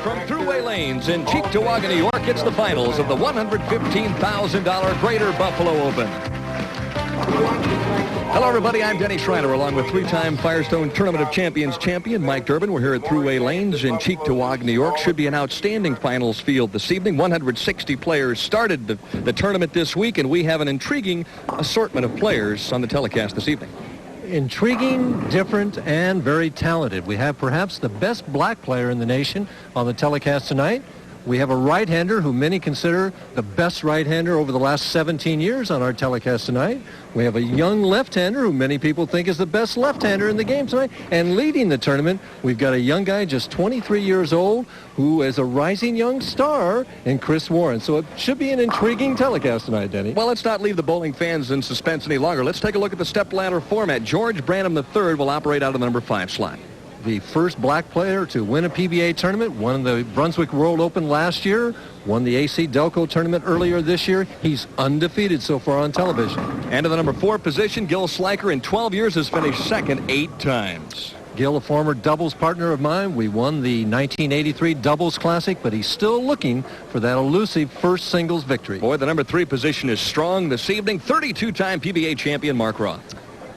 From Thruway Lanes in Cheektowaga, New York, it's the finals of the $115,000 Greater Buffalo Open. Hello, everybody. I'm Denny Schreiner, along with three-time Firestone Tournament of Champions champion Mike Durbin. We're here at Thruway Lanes in Cheektowaga, New York. Should be an outstanding finals field this evening. 160 players started the tournament this week, and we have an intriguing assortment of players on the telecast this evening. Intriguing, different, and very talented. We have perhaps the best black player in the nation on the telecast tonight. We have a right-hander who many consider the best right-hander over the last 17 years on our telecast tonight. We have a young left-hander who many people think is the best left-hander in the game tonight. And leading the tournament, we've got a young guy just 23 years old who is a rising young star in Chris Warren. So it should be an intriguing telecast tonight, Denny. Well, let's not leave the bowling fans in suspense any longer. Let's take a look at the stepladder format. George Branham III will operate out of the number 5 slot. The first black player to win a PBA tournament, won the Brunswick World Open last year, won the AC Delco tournament earlier this year. He's undefeated so far on television. And in the number 4 position, Gil Sliker in 12 years has finished second 8 times. Gil, a former doubles partner of mine. We won the 1983 Doubles Classic, but he's still looking for that elusive first singles victory. Boy, the number 3 position is strong this evening. 32-time PBA champion Mark Roth.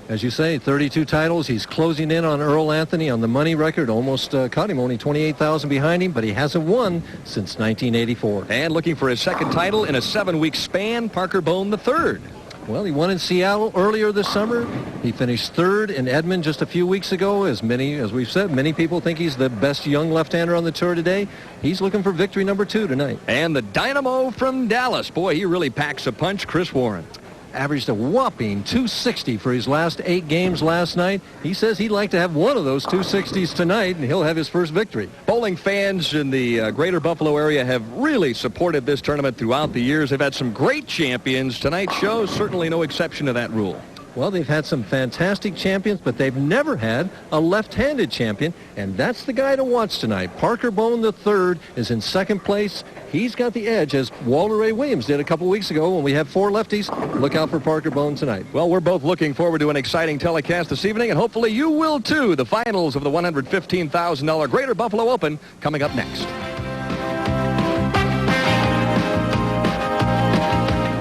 As you say, 32 titles. He's closing in on Earl Anthony on the money record. Almost caught him, only 28,000 behind him, but he hasn't won since 1984. And looking for his second title in a 7-week span, Parker Bohn III. Well, he won in Seattle earlier this summer. He finished third in Edmond just a few weeks ago. As we've said, many people think he's the best young left-hander on the tour today. He's looking for victory number 2 tonight. And the Dynamo from Dallas. Boy, he really packs a punch, Chris Warren. Averaged a whopping 260 for his last 8 games last night. He says he'd like to have one of those 260s tonight, and he'll have his first victory. Bowling fans in the greater Buffalo area have really supported this tournament throughout the years. They've had some great champions. Tonight's show, certainly no exception to that rule. Well, they've had some fantastic champions, but they've never had a left-handed champion, and that's the guy to watch tonight. Parker Bohn III is in second place. He's got the edge, as Walter Ray Williams did a couple weeks ago when we had 4 lefties. Look out for Parker Bohn tonight. Well, we're both looking forward to an exciting telecast this evening, and hopefully you will too. The finals of the $115,000 Greater Buffalo Open coming up next.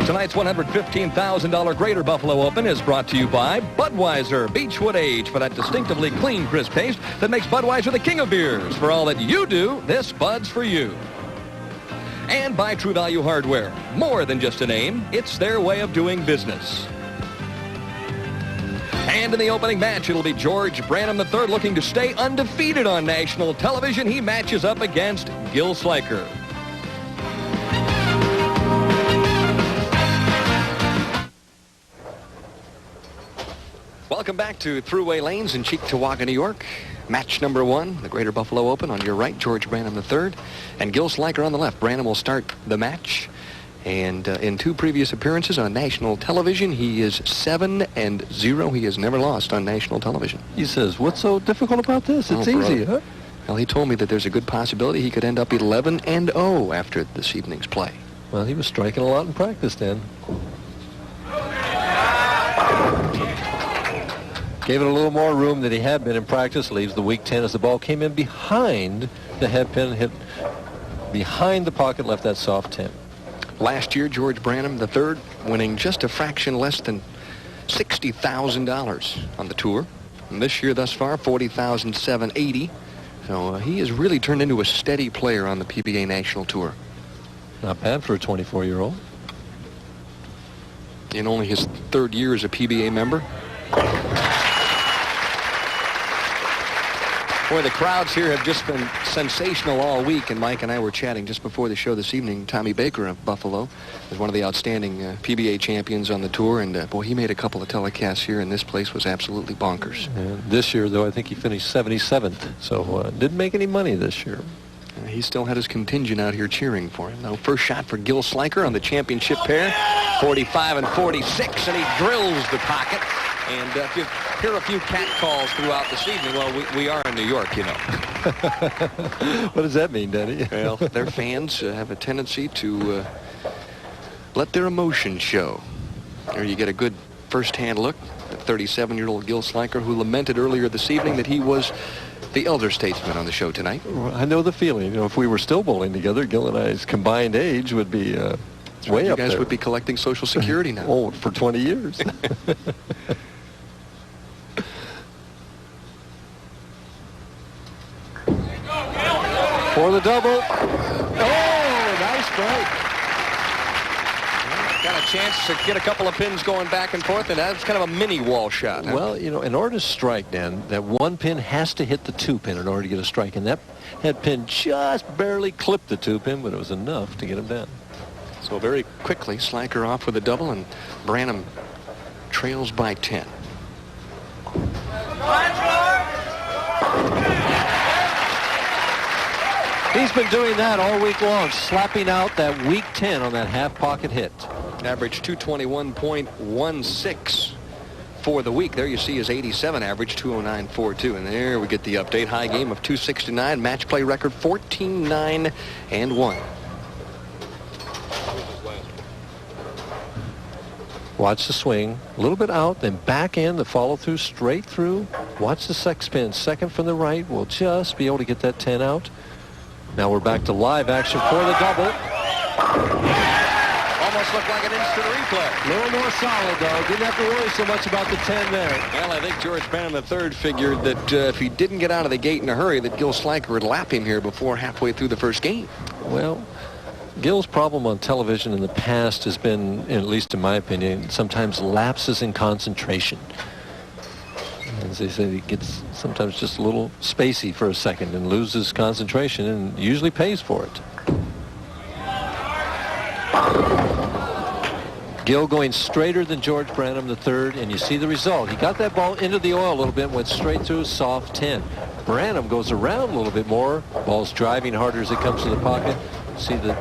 Tonight's $115,000 Greater Buffalo Open is brought to you by Budweiser Beechwood Age, for that distinctively clean, crisp taste that makes Budweiser the king of beers. For all that you do, this Bud's for you. And by True Value Hardware. More than just a name, it's their way of doing business. And in the opening match, it'll be George Branham III looking to stay undefeated on national television. He matches up against Gil Sliker. Welcome back to Thruway Lanes in Cheektowaga, New York. Match number 1, the Greater Buffalo Open. On your right, George Branham III, and Gil Sliker on the left. Branham will start the match. And in 2 previous appearances on national television, he is 7-0. He has never lost on national television. He says, what's so difficult about this? It's easy, huh? Well, he told me that there's a good possibility he could end up 11-0 after this evening's play. Well, he was striking a lot in practice then. Gave it a little more room than he had been in practice. Leaves the weak 10 as the ball came in behind the head pin, hit behind the pocket, left that soft 10. Last year, George Branham III winning just a fraction less than $60,000 on the tour. And this year thus far, $40,780. So he has really turned into a steady player on the PBA National Tour. Not bad for a 24-year-old. In only his 3rd year as a PBA member. Boy, the crowds here have just been sensational all week, and Mike and I were chatting just before the show this evening. Tommy Baker of Buffalo is one of the outstanding PBA champions on the tour, and boy, he made a couple of telecasts here, and this place was absolutely bonkers. This year, though, I think he finished 77th, so didn't make any money this year. He still had his contingent out here cheering for him. Now, first shot for Gil Sliker on the championship pair, 45 and 46, and he drills the pocket. And if you hear a few cat calls throughout this evening, well, we are in New York, you know. What does that mean, Denny? Well, their fans have a tendency to let their emotions show. Or you get a good firsthand look at 37-year-old Gil Sliker, who lamented earlier this evening that he was the elder statesman on the show tonight. Well, I know the feeling. You know, if we were still bowling together, Gil and I's combined age would be way up there. You guys would be collecting Social Security now. Oh, for 20 years. For the double. Oh, nice strike. Got a chance to get a couple of pins going back and forth, and that's kind of a mini wall shot. Huh? Well, you know, in order to strike, Dan, that one pin has to hit the two pin in order to get a strike. And that head pin just barely clipped the two pin, but it was enough to get him down. So very quickly, Sliker off with a double, and Branham trails by 10. He's been doing that all week long, slapping out that weak 10 on that half pocket hit. Average 221.16 for the week. There you see his 87 average, 209.42. And there we get the update. High game of 269. Match play record 14-9-1. Watch the swing. A little bit out, then back in, the follow through, straight through. Watch the spin. Second from the right. We'll just be able to get that 10 out. Now we're back to live action for the double. Almost looked like an instant replay. A little more solid, though. Didn't have to worry so much about the 10 there. Well, I think George Branham III figured that if he didn't get out of the gate in a hurry, that Gil Sliker would lap him here before halfway through the first game. Well, Gil's problem on television in the past has been, at least in my opinion, sometimes lapses in concentration. As they say, he gets sometimes just a little spacey for a second and loses concentration and usually pays for it. Gil going straighter than George Branham III, and you see the result. He got that ball into the oil a little bit, went straight through, soft 10. Branham goes around a little bit more. Ball's driving harder as it comes to the pocket. See the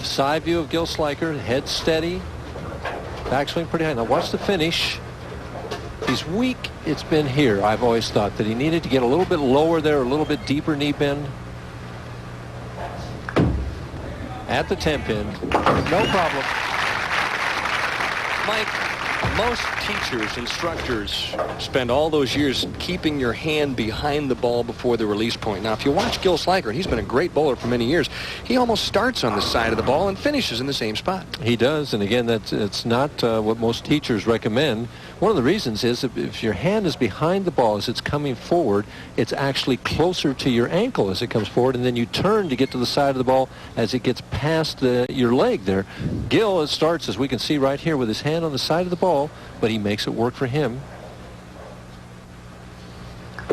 side view of Gil Sliker, head steady, backswing pretty high. Now watch the finish. He's weak. It's been here. I've always thought that he needed to get a little bit lower there, a little bit deeper knee bend. At the 10 pin. No problem. Mike, most teachers, instructors spend all those years keeping your hand behind the ball before the release point. Now, if you watch Gil Sliker, he's been a great bowler for many years. He almost starts on the side of the ball and finishes in the same spot. He does, and again, it's not what most teachers recommend. One of the reasons is if your hand is behind the ball as it's coming forward, it's actually closer to your ankle as it comes forward, and then you turn to get to the side of the ball as it gets past your leg there. Gil starts, as we can see right here, with his hand on the side of the ball, but he makes it work for him.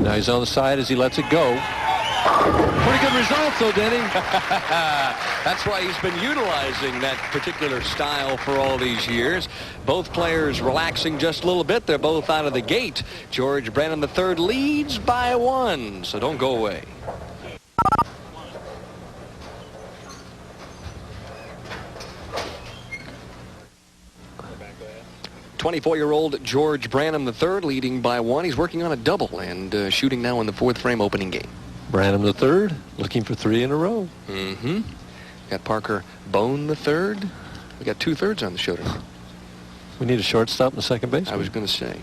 Now he's on the side as he lets it go. Pretty good results, though, Denny. That's why he's been utilizing that particular style for all these years. Both players relaxing just a little bit. They're both out of the gate. George Branham III leads by 1, so don't go away. .24-year-old George Branham III leading by 1. He's working on a double and shooting now in the 4th frame opening game. Branham III looking for 3 in a row. Mm-hmm. Got Parker Bohn III. We got 2 thirds on the show tonight. We need a shortstop and a second base. I was going to say.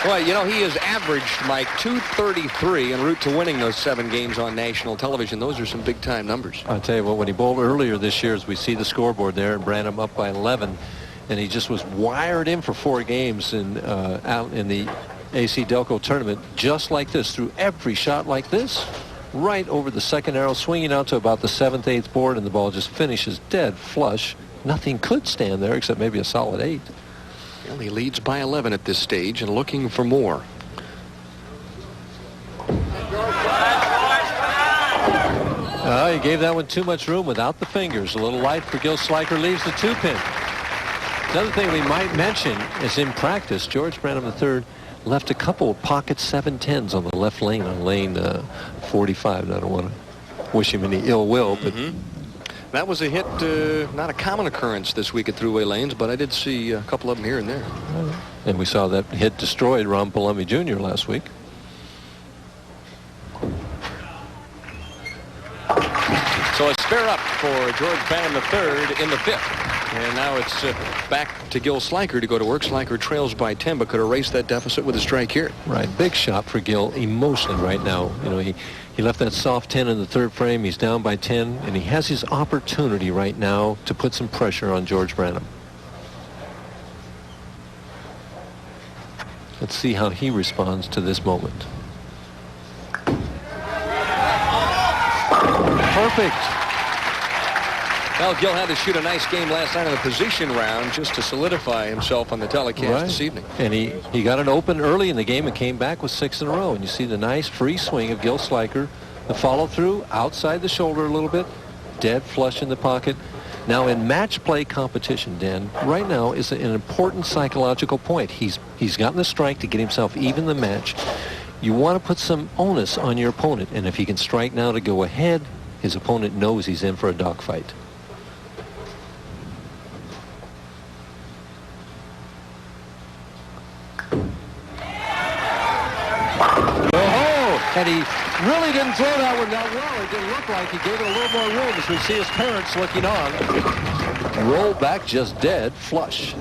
Well, you know, he has averaged, Mike, 233 en route to winning those 7 games on national television. Those are some big-time numbers. I'll tell you what, when he bowled earlier this year, as we see the scoreboard there, and Branham up by 11, and he just was wired in for 4 games out in the AC Delco tournament, just like this, through every shot like this, right over the second arrow, swinging out to about the 7th, 8th board, and the ball just finishes dead flush. Nothing could stand there except maybe a solid 8. Well, he leads by 11 at this stage and looking for more. He gave that one too much room without the fingers. A little light for Gil Sliker, leaves the 2-pin. Another thing we might mention is in practice, George Branham III left a couple of pocket 7-10s on the left lane on lane 45. And I don't want to wish him any ill will, but that was a hit, not a common occurrence this week at throughway lanes, but I did see a couple of them here and there. And we saw that hit destroyed Ron Palumbi Jr. last week. So a spare up for George Branham III in the 5th. And now it's back to Gil Sliker to go to work. Sliker trails by 10, but could erase that deficit with a strike here. Right, big shot for Gil emotionally right now. You know, he left that soft 10 in the 3rd frame. He's down by 10, and he has his opportunity right now to put some pressure on George Branham. Let's see how he responds to this moment. Perfect. Well, Gil had to shoot a nice game last night in the position round just to solidify himself on the telecast this evening. And he got it open early in the game and came back with 6 in a row. And you see the nice free swing of Gil Sliker. The follow through outside the shoulder a little bit. Dead flush in the pocket. Now in match play competition, Dan, right now is an important psychological point. He's gotten the strike to get himself even the match. You want to put some onus on your opponent. And if he can strike now to go ahead, his opponent knows he's in for a dogfight. And he really didn't throw that one that well. It didn't look like he gave it a little more room as we see his parents looking on. Roll back just dead, flush.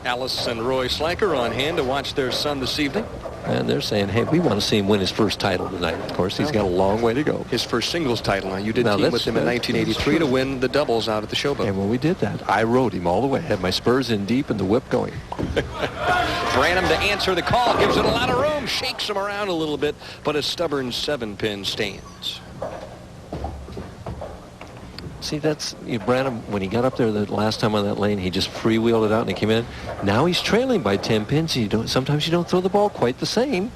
Alice and Roy Sliker on hand to watch their son this evening. And they're saying, hey, we want to see him win his first title tonight. Of course, he's got a long way to go. His first singles title. Now, you did team with him in 1983 to win the doubles out at the Showboat. And when we did that, I rode him all the way. Had my spurs in deep and the whip going. Branham to answer the call. Gives it a lot of room. Shakes him around a little bit. But a stubborn 7-pin stands. See, that's Branham, when he got up there the last time on that lane, he just freewheeled it out and he came in. Now he's trailing by 10 pins. Sometimes you don't throw the ball quite the same.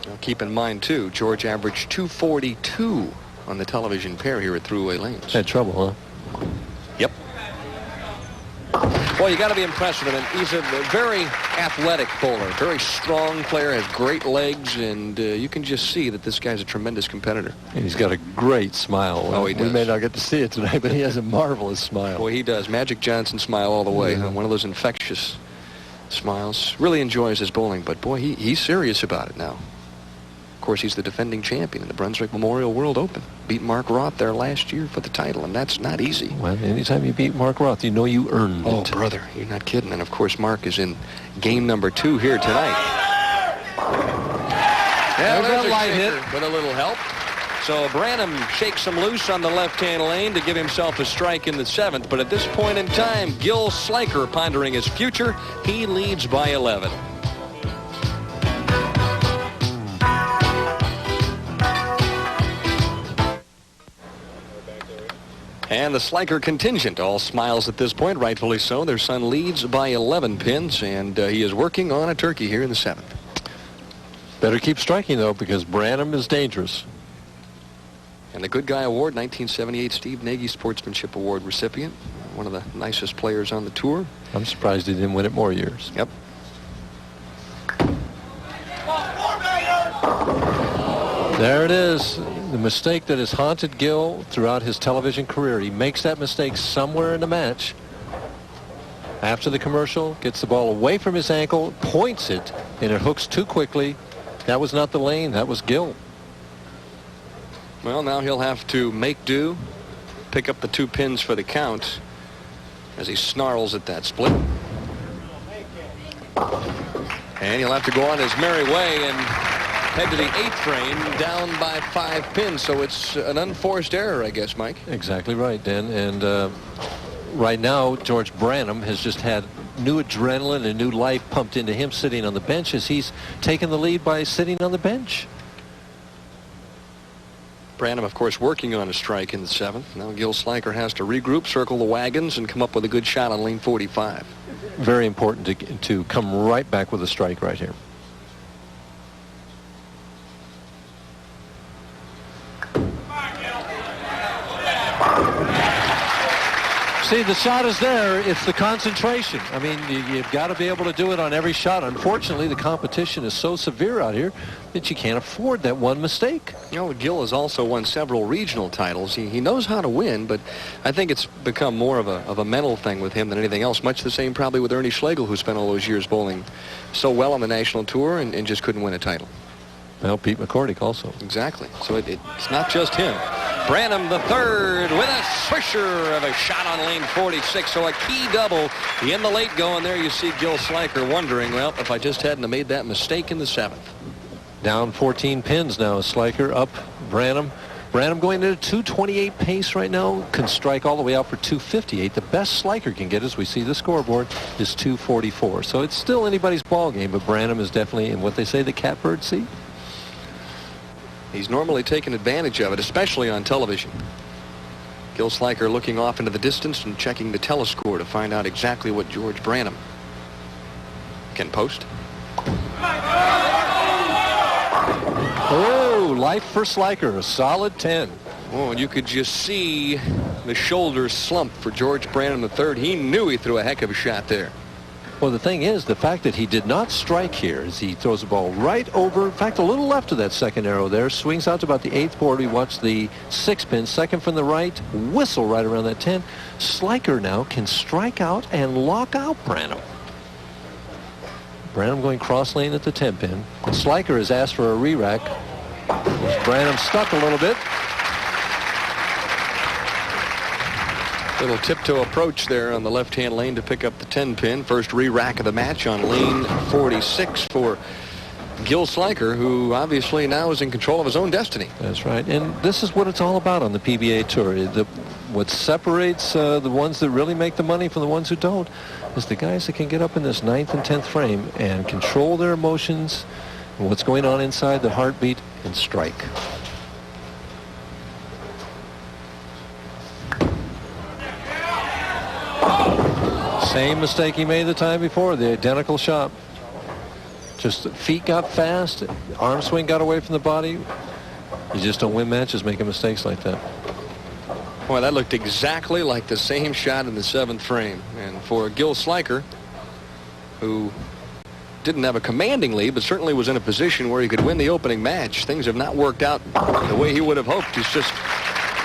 Now keep in mind, too, George averaged 242 on the television pair here at Thruway Lanes. Had trouble, huh? Yep. Well, you got to be impressed with him. He's a very athletic bowler, very strong player, has great legs, and you can just see that this guy's a tremendous competitor. And he's got a great smile. Oh, he does. We may not get to see it tonight, but he has a marvelous smile. Boy, he does. Magic Johnson smile all the way. Yeah. One of those infectious smiles. Really enjoys his bowling, but boy, he's serious about it now. Of course, he's the defending champion in the Brunswick Memorial World Open. Beat Mark Roth there last year for the title, and that's not easy. Well, anytime you beat Mark Roth, you know you earned it. Oh, brother, you're not kidding. And, of course, Mark is in game number 2 here tonight. Yeah, there's a light hit with a little help. So Branham shakes him loose on the left-hand lane to give himself a strike in the 7th. But at this point in time, Gil Sliker pondering his future. He leads by 11. And the Sliker contingent all smiles at this point, rightfully so. Their son leads by 11 pins, and he is working on a turkey here in the 7th. Better keep striking, though, because Branham is dangerous. And the Good Guy Award, 1978 Steve Nagy Sportsmanship Award recipient. One of the nicest players on the tour. I'm surprised he didn't win it more years. Yep. There it is. The mistake that has haunted Gil throughout his television career. He makes that mistake somewhere in the match. After the commercial, gets the ball away from his ankle, points it, and it hooks too quickly. That was not the lane. That was Gil. Well, now he'll have to make do, pick up the 2 pins for the count as he snarls at that split. And he'll have to go on his merry way and head to the 8th frame, down by 5 pins. So it's an unforced error, I guess, Mike. Exactly right, Dan. And right now, George Branham has just had new adrenaline and new life pumped into him sitting on the bench as he's taken the lead by sitting on the bench. Branham, of course, working on a strike in the 7th. Now Gil Sliker has to regroup, circle the wagons, and come up with a good shot on lane 45. Very important to come right back with a strike right here. See, the shot is there. It's the concentration. I mean, you've got to be able to do it on every shot. Unfortunately, the competition is so severe out here that you can't afford that one mistake. You know, Gil has also won several regional titles. He knows how to win, but I think it's become more of a mental thing with him than anything else. Much the same probably with Ernie Schlegel, who spent all those years bowling so well on the national tour and just couldn't win a title. Well, Pete McCordick also. Exactly. So it's not just him. Branham the third with a swisher of a shot on lane 46. So a key double in the late going there. You see Gil Sliker wondering, well, if I just hadn't have made that mistake in the 7th. Down 14 pins now. Sliker up Branham. Branham going at a 228 pace right now. Can strike all the way out for 258. The best Sliker can get, as we see the scoreboard, is 244. So it's still anybody's ball game, but Branham is definitely in what they say the catbird seat. He's normally taken advantage of it, especially on television. Gil Sliker looking off into the distance and checking the telescore to find out exactly what George Branham can post. Oh, life for Sliker, a solid 10. Oh, and you could just see the shoulders slump for George Branham III. He knew he threw a heck of a shot there. Well, the thing is, the fact that he did not strike here as he throws the ball right over, in fact, a little left of that second arrow there, swings out to about the 8th board. We watch the 6 pin, second from the right, whistle right around that 10. Sliker now can strike out and lock out Branham. Branham going cross lane at the 10 pin. Sliker has asked for a re-rack. Branham stuck a little bit. Little tiptoe approach there on the left-hand lane to pick up the 10 pin. First re-rack of the match on lane 46 for Gil Sliker, who obviously now is in control of his own destiny. That's right. And this is what it's all about on the PBA Tour. What separates the ones that really make the money from the ones who don't is the guys that can get up in this 9th and 10th frame and control their emotions and what's going on inside the heartbeat and strike. Same mistake he made the time before, the identical shot. Just the feet got fast, arm swing got away from the body. You just don't win matches making mistakes like that. Boy, that looked exactly like the same shot in the 7th frame. And for Gil Sliker, who didn't have a commanding lead, but certainly was in a position where he could win the opening match, things have not worked out the way he would have hoped. He's just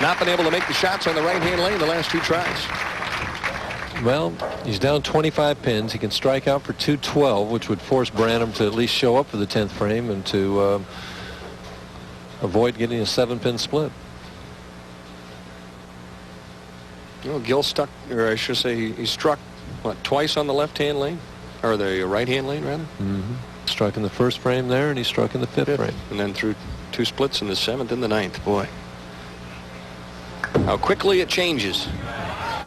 not been able to make the shots on the right-hand lane the last 2 tries. Well, he's down 25 pins. He can strike out for 212, which would force Branham to at least show up for the 10th frame and to avoid getting a 7-pin split. You know, Gil stuck, or I should say he struck, what, twice on the left-hand lane? Or the right-hand lane, rather? Mm-hmm. Struck in the 1st frame there, and he struck in the 5th frame. And then threw 2 splits in the 7th and the 9th. Boy. How quickly it changes.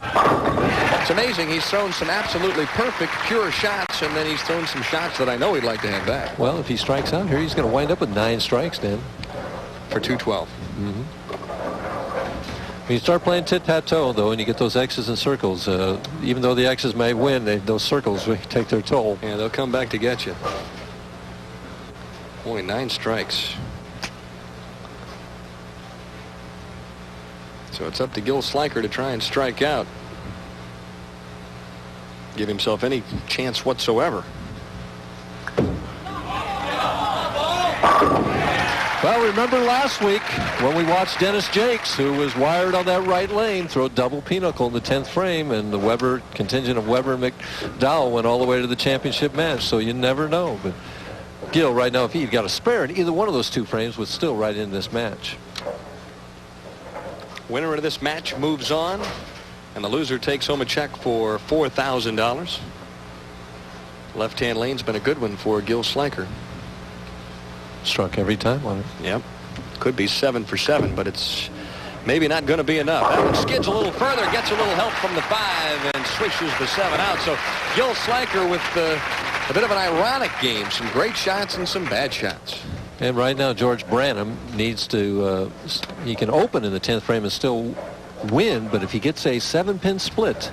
It's amazing. He's thrown some absolutely perfect, pure shots, and then he's thrown some shots that I know he'd like to have back. Well, if he strikes out here, he's going to wind up with 9 strikes, Dan. For 212. Mm-hmm. When you start playing tit-tat-toe, though, and you get those X's and circles, even though the X's may win, those circles will take their toll. Yeah, they'll come back to get you. Only 9 strikes. So it's up to Gil Sliker to try and strike out. Give himself any chance whatsoever. Well, remember last week when we watched Dennis Jakes, who was wired on that right lane, throw double pinochle in the 10th frame, and the Weber contingent of Weber and McDowell went all the way to the championship match, so you never know. But Gil, right now, if he'd got a spare in either one of those 2 frames, was still right in this match. Winner of this match moves on, and the loser takes home a check for $4,000. Left-hand lane's been a good one for Gil Sliker. Struck every time on it. Yep. Could be 7 for 7, but it's maybe not going to be enough. That one skids a little further, gets a little help from the 5, and swishes the 7 out. So Gil Sliker with a bit of an ironic game. Some great shots and some bad shots. And right now, George Branham needs to, he can open in the 10th frame and still win, but if he gets a 7-pin split,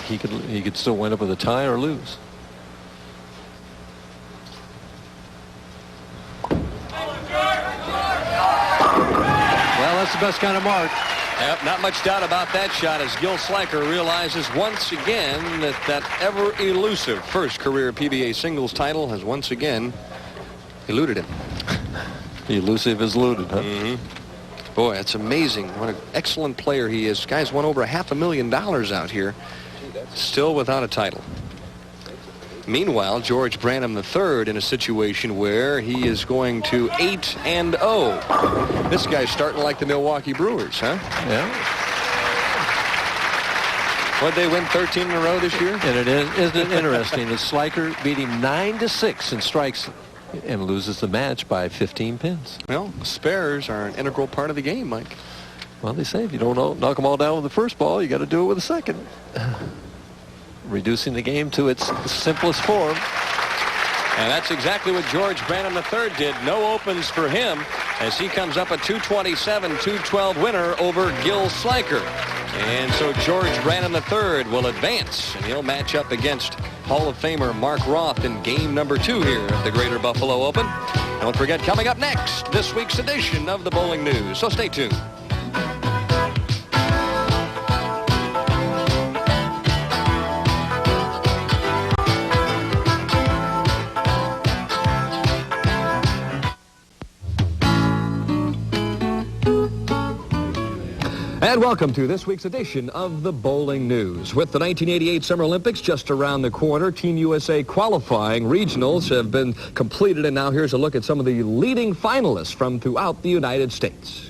he could still wind up with a tie or lose. Well, that's the best kind of mark. Yep, not much doubt about that shot as Gil Sliker realizes once again that ever elusive first career PBA singles title has once again eluded him. The elusive is eluded, huh? Mm-hmm. Boy, that's amazing. What an excellent player he is. Guy's won over $500,000 out here, still without a title. Meanwhile, George Branham III in a situation where he is going to 8-0. This guy's starting like the Milwaukee Brewers, huh? Yeah. What'd they win, 13 in a row this year? And isn't it interesting that Sliker beat him 9-6 in strikes and loses the match by 15 pins. Well, spares are an integral part of the game, Mike. Well, they say if you don't knock them all down with the first ball, you got to do it with the second. Reducing the game to its simplest form. And that's exactly what George Branham III did. No opens for him as he comes up a 227-212 winner over Gil Sliker. And so George Branham III will advance, and he'll match up against Hall of Famer Mark Roth in game number 2 here at the Greater Buffalo Open. Don't forget, coming up next, this week's edition of the Bowling News. So stay tuned. And welcome to this week's edition of the Bowling News. With the 1988 Summer Olympics just around the corner, Team USA qualifying regionals have been completed, and now here's a look at some of the leading finalists from throughout the United States.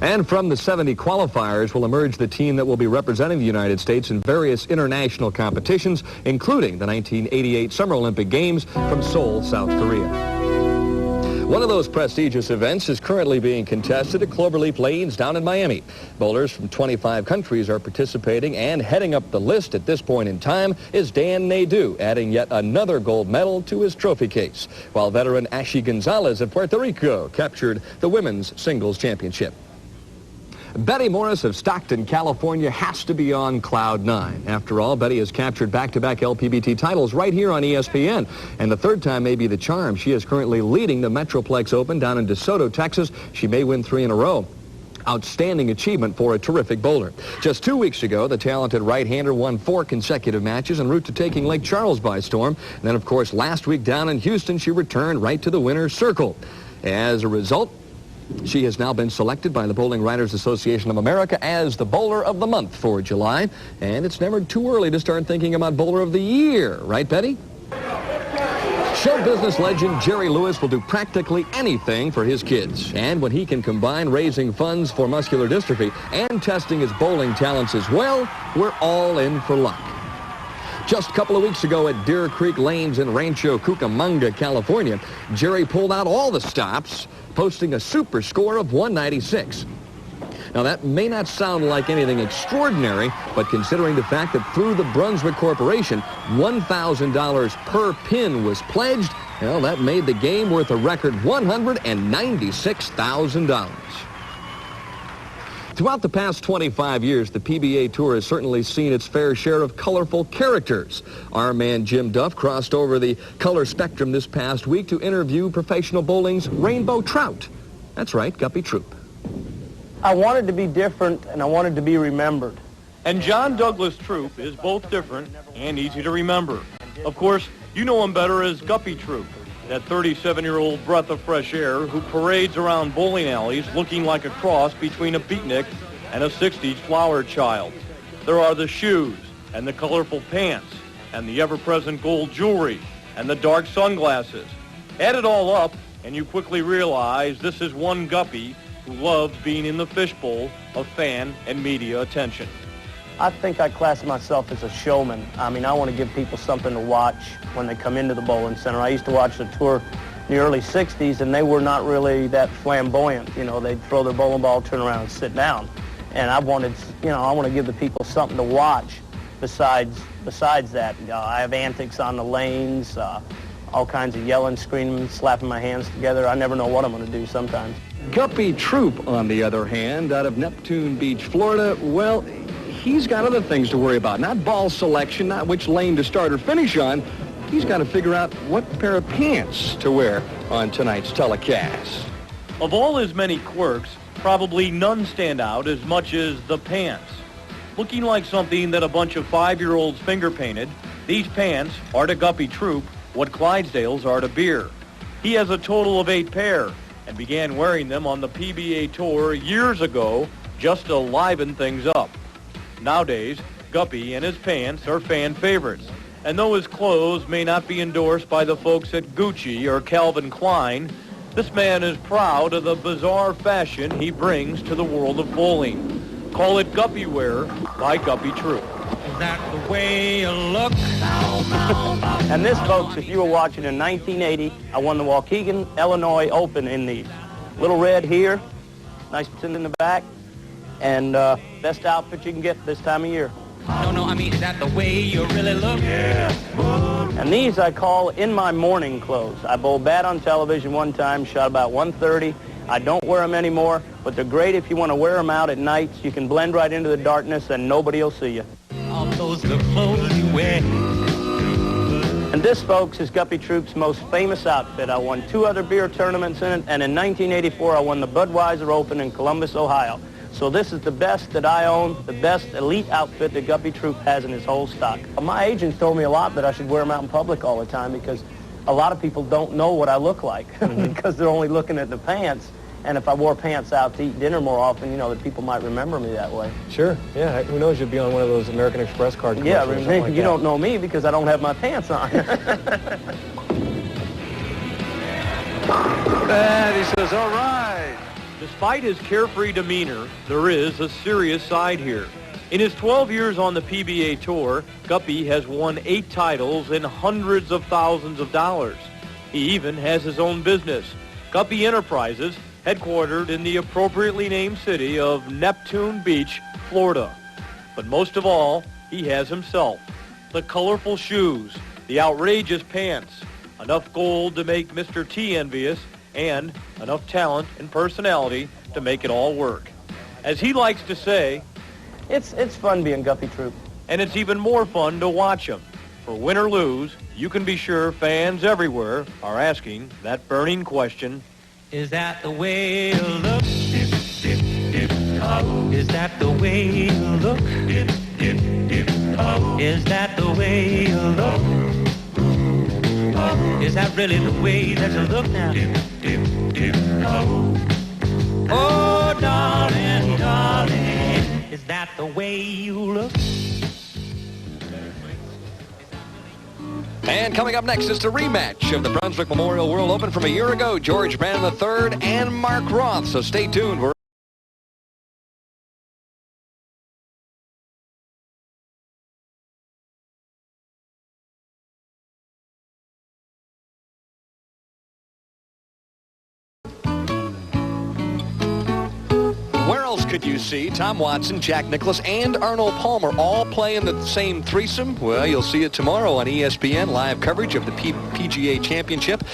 And from the 70 qualifiers will emerge the team that will be representing the United States in various international competitions, including the 1988 Summer Olympic Games from Seoul, South Korea. One of those prestigious events is currently being contested at Cloverleaf Lanes down in Miami. Bowlers from 25 countries are participating, and heading up the list at this point in time is Dan Nadeau, adding yet another gold medal to his trophy case, while veteran Ashley Gonzalez of Puerto Rico captured the women's singles championship. Betty Morris of Stockton, California has to be on cloud 9. After all, Betty has captured back-to-back LPBT titles right here on ESPN. And the third time may be the charm. She is currently leading the Metroplex Open down in DeSoto, Texas. She may win 3 in a row. Outstanding achievement for a terrific bowler. Just 2 weeks ago, the talented right-hander won 4 consecutive matches en route to taking Lake Charles by storm. And then, of course, last week down in Houston, she returned right to the winner's circle. As a result, she has now been selected by the Bowling Writers Association of America as the Bowler of the Month for July. And it's never too early to start thinking about Bowler of the Year. Right, Betty? Show business legend Jerry Lewis will do practically anything for his kids. And when he can combine raising funds for muscular dystrophy and testing his bowling talents as well, we're all in for luck. Just a couple of weeks ago at Deer Creek Lanes in Rancho Cucamonga, California, Jerry pulled out all the stops, posting a super score of 196. Now, that may not sound like anything extraordinary, but considering the fact that through the Brunswick Corporation, $1,000 per pin was pledged, well, that made the game worth a record $196,000. Throughout the past 25 years, the PBA Tour has certainly seen its fair share of colorful characters. Our man Jim Duff crossed over the color spectrum this past week to interview professional bowling's Rainbow Trout. That's right, Guppy Troop. I wanted to be different, and I wanted to be remembered. And John Douglas Troop is both different and easy to remember. Of course, you know him better as Guppy Troop, that 37-year-old breath of fresh air who parades around bowling alleys looking like a cross between a beatnik and a 60s flower child. There are the shoes and the colorful pants and the ever-present gold jewelry and the dark sunglasses. Add it all up, and you quickly realize this is one Guppy who loves being in the fishbowl of fan and media attention. I think I class myself as a showman. I mean, I want to give people something to watch when they come into the bowling center. I used to watch the tour in the early 60s, and they were not really that flamboyant. You know, they'd throw their bowling ball, turn around, and sit down. And I want to give the people something to watch besides that. I have antics on the lanes, all kinds of yelling, screaming, slapping my hands together. I never know what I'm going to do sometimes. Guppy Troop, on the other hand, out of Neptune Beach, Florida, well, he's got other things to worry about. Not ball selection, not which lane to start or finish on. He's got to figure out what pair of pants to wear on tonight's telecast. Of all his many quirks, probably none stand out as much as the pants. Looking like something that a bunch of 5-year-olds finger painted, these pants are to Guppy Troop what Clydesdales are to beer. He has a total of 8 pair and began wearing them on the PBA Tour years ago just to liven things up. Nowadays, Guppy and his pants are fan favorites, and though his clothes may not be endorsed by the folks at Gucci or Calvin Klein, this man is proud of the bizarre fashion he brings to the world of bowling. Call it Guppy Wear by Guppy Troop. Is that the way you look? And this, folks, if you were watching in 1980, I won the Waukegan, Illinois Open in these. Little red here, nice tin in the back, and best outfit you can get this time of year. No, I mean, is that the way you really look? Yeah. And these I call in my morning clothes. I bowled bad on television one time, shot about 130. I don't wear them anymore, but they're great if you want to wear them out at nights. You can blend right into the darkness and nobody will see you. All those the clothes you wear. And this, folks, is Guppy Troop's most famous outfit. I won 2 other beer tournaments in it, and in 1984 I won the Budweiser Open in Columbus, Ohio. So this is the best that I own, the best elite outfit that Guppy Troop has in his whole stock. My agents told me a lot that I should wear them out in public all the time because a lot of people don't know what I look like because they're only looking at the pants. And if I wore pants out to eat dinner more often, you know, that people might remember me that way. Sure, yeah. Who knows, you'll be on one of those American Express card commercials. Yeah, or something like you that. don't know me because I don't have my pants on. And he says, all right. Despite his carefree demeanor, there is a serious side here. In his 12 years on the PBA Tour, Guppy has won 8 titles and hundreds of thousands of dollars. He even has his own business, Guppy Enterprises, headquartered in the appropriately named city of Neptune Beach, Florida. But most of all, he has himself. The colorful shoes, the outrageous pants, enough gold to make Mr. T envious, and enough talent and personality to make it all work. As he likes to say, It's fun being Guppy Troop. and it's even more fun to watch him. For win or lose, you can be sure fans everywhere are asking that burning question, Is that the way you look? Is that the way you look? Is that the way you look? Is that really the way that you look now? Oh, darling, darling, is that the way you look? And coming up next is the rematch of the Brunswick Memorial World Open from a year ago. George Branham III and Mark Roth. So stay tuned. We're could you see Tom Watson, Jack Nicklaus, and Arnold Palmer all play in the same threesome? Well, you'll see it tomorrow on ESPN. Live coverage of the PGA Championship.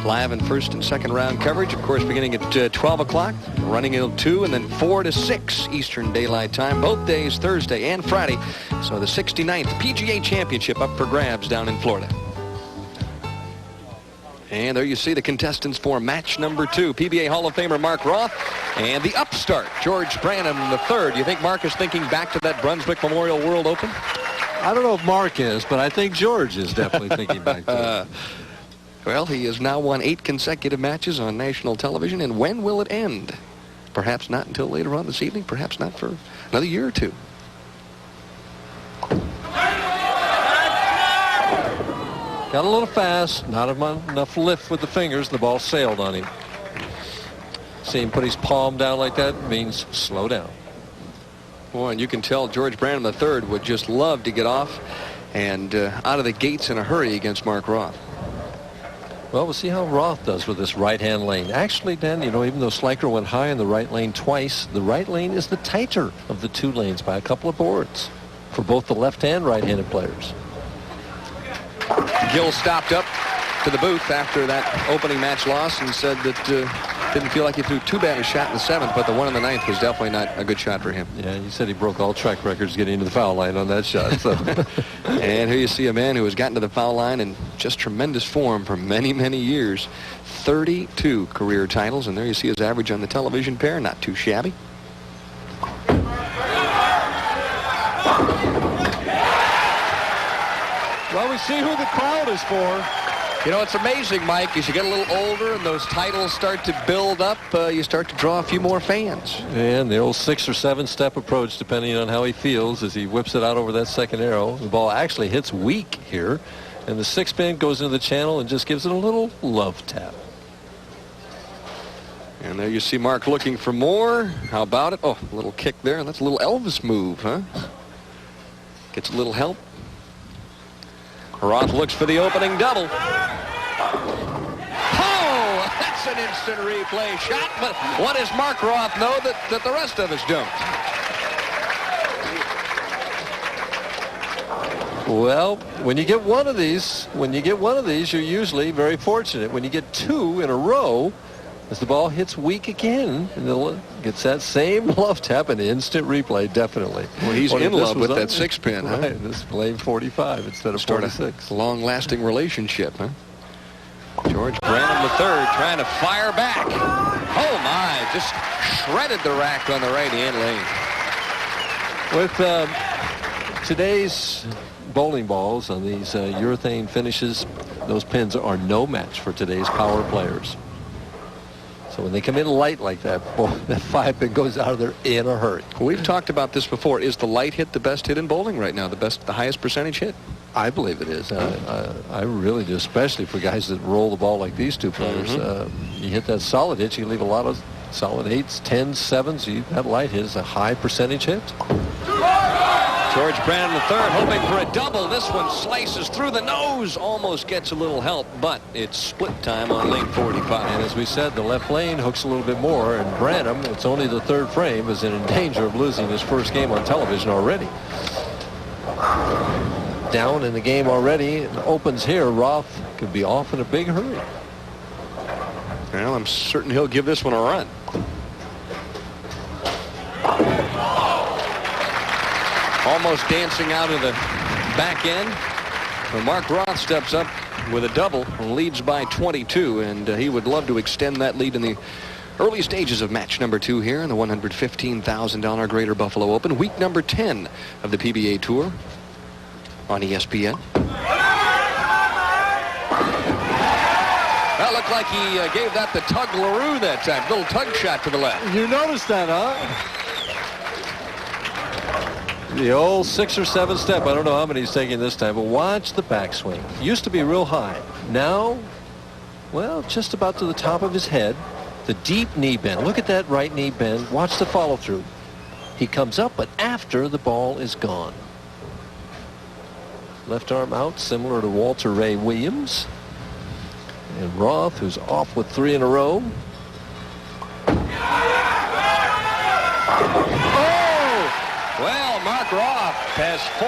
Live and first and second round coverage, of course, beginning at 12 o'clock, running until 2, and then 4 to 6 Eastern Daylight Time, both days, Thursday and Friday. So the 69th PGA Championship up for grabs down in Florida. And there you see the contestants for match number 2. PBA Hall of Famer Mark Roth and the upstart George Branham III. You think Mark is thinking back to that Brunswick Memorial World Open? I don't know if Mark is, but I think George is definitely thinking back to it. Well, he has now won 8 consecutive matches on national television, and when will it end? Perhaps not until later on this evening, perhaps not for another year or 2. Got a little fast, not enough lift with the fingers. The ball sailed on him. See him put his palm down like that means slow down. Boy, and you can tell George Branham III would just love to get off and out of the gates in a hurry against Mark Roth. Well, we'll see how Roth does with this right-hand lane. Actually, Dan, you know, even though Sliker went high in the right lane twice, the right lane is the tighter of the 2 lanes by a couple of boards. for both the left and right-handed players. Gill stopped up to the booth after that opening match loss and said that didn't feel like he threw too bad a shot in the 7th, but the one in the 9th was definitely not a good shot for him. Yeah, he said he broke all track records getting into the foul line on that shot. So. And here you see a man who has gotten to the foul line in just tremendous form for many, many years. 32 career titles, and there you see his average on the television pair. Not too shabby. Well, we see who the crowd is for. You know, it's amazing, Mike, as you get a little older and those titles start to build up, you start to draw a few more fans. And the old 6 or 7 step approach, depending on how he feels, as he whips it out over that second arrow. The ball actually hits weak here, and the 6-pin goes into the channel and just gives it a little love tap. And there you see Mark looking for more. How about it? Oh, a little kick there. That's a little Elvis move, huh? Gets a little help. Roth looks for the opening double. Oh, that's an instant replay shot. But what does Mark Roth know that the rest of us don't? Well, when you get one of these, you're usually very fortunate. When you get 2 in a row, as the ball hits weak again, and it gets that same love tap, an instant replay, definitely. Well, he's in love with that 6-pin, huh? Right, this playing 45 instead of 46. A long-lasting relationship, huh? George Branham III trying to fire back. Oh, my, just shredded the rack on the right-hand lane. With today's bowling balls on these urethane finishes, those pins are no match for today's power players. So when they come in light like that, boy, that 5-pin goes out of there in a hurry. We've talked about this before. Is the light hit the best hit in bowling right now? The highest percentage hit? I believe it is. I really do, especially for guys that roll the ball like these two players. You hit that solid hit, you leave a lot of solid 8s, 10s, 7s. That light hit is a high percentage hit. George Branham III hoping for a double. This one slices through the nose. Almost gets a little help, but it's split time on lane 45. And as we said, the left lane hooks a little bit more, and Branham, it's only the 3rd frame, is in danger of losing his first game on television already. Down in the game already. It opens here. Roth could be off in a big hurry. Well, I'm certain he'll give this one a run. Almost dancing out of the back end. Well, Mark Roth steps up with a double and leads by 22, and he would love to extend that lead in the early stages of match number 2 here in the $115,000 Greater Buffalo Open, week number 10 of the PBA Tour on ESPN. That looked like he gave that the tug LaRue that time. Little tug shot to the left. You noticed that, huh? The old 6 or 7 step. I don't know how many he's taking this time, but watch the backswing. Used to be real high. Now, well, just about to the top of his head. The deep knee bend. Look at that right knee bend. Watch the follow through. He comes up, but after the ball is gone. Left arm out, similar to Walter Ray Williams. And Roth, who's off with 3 in a row. Well, Mark Roth has 4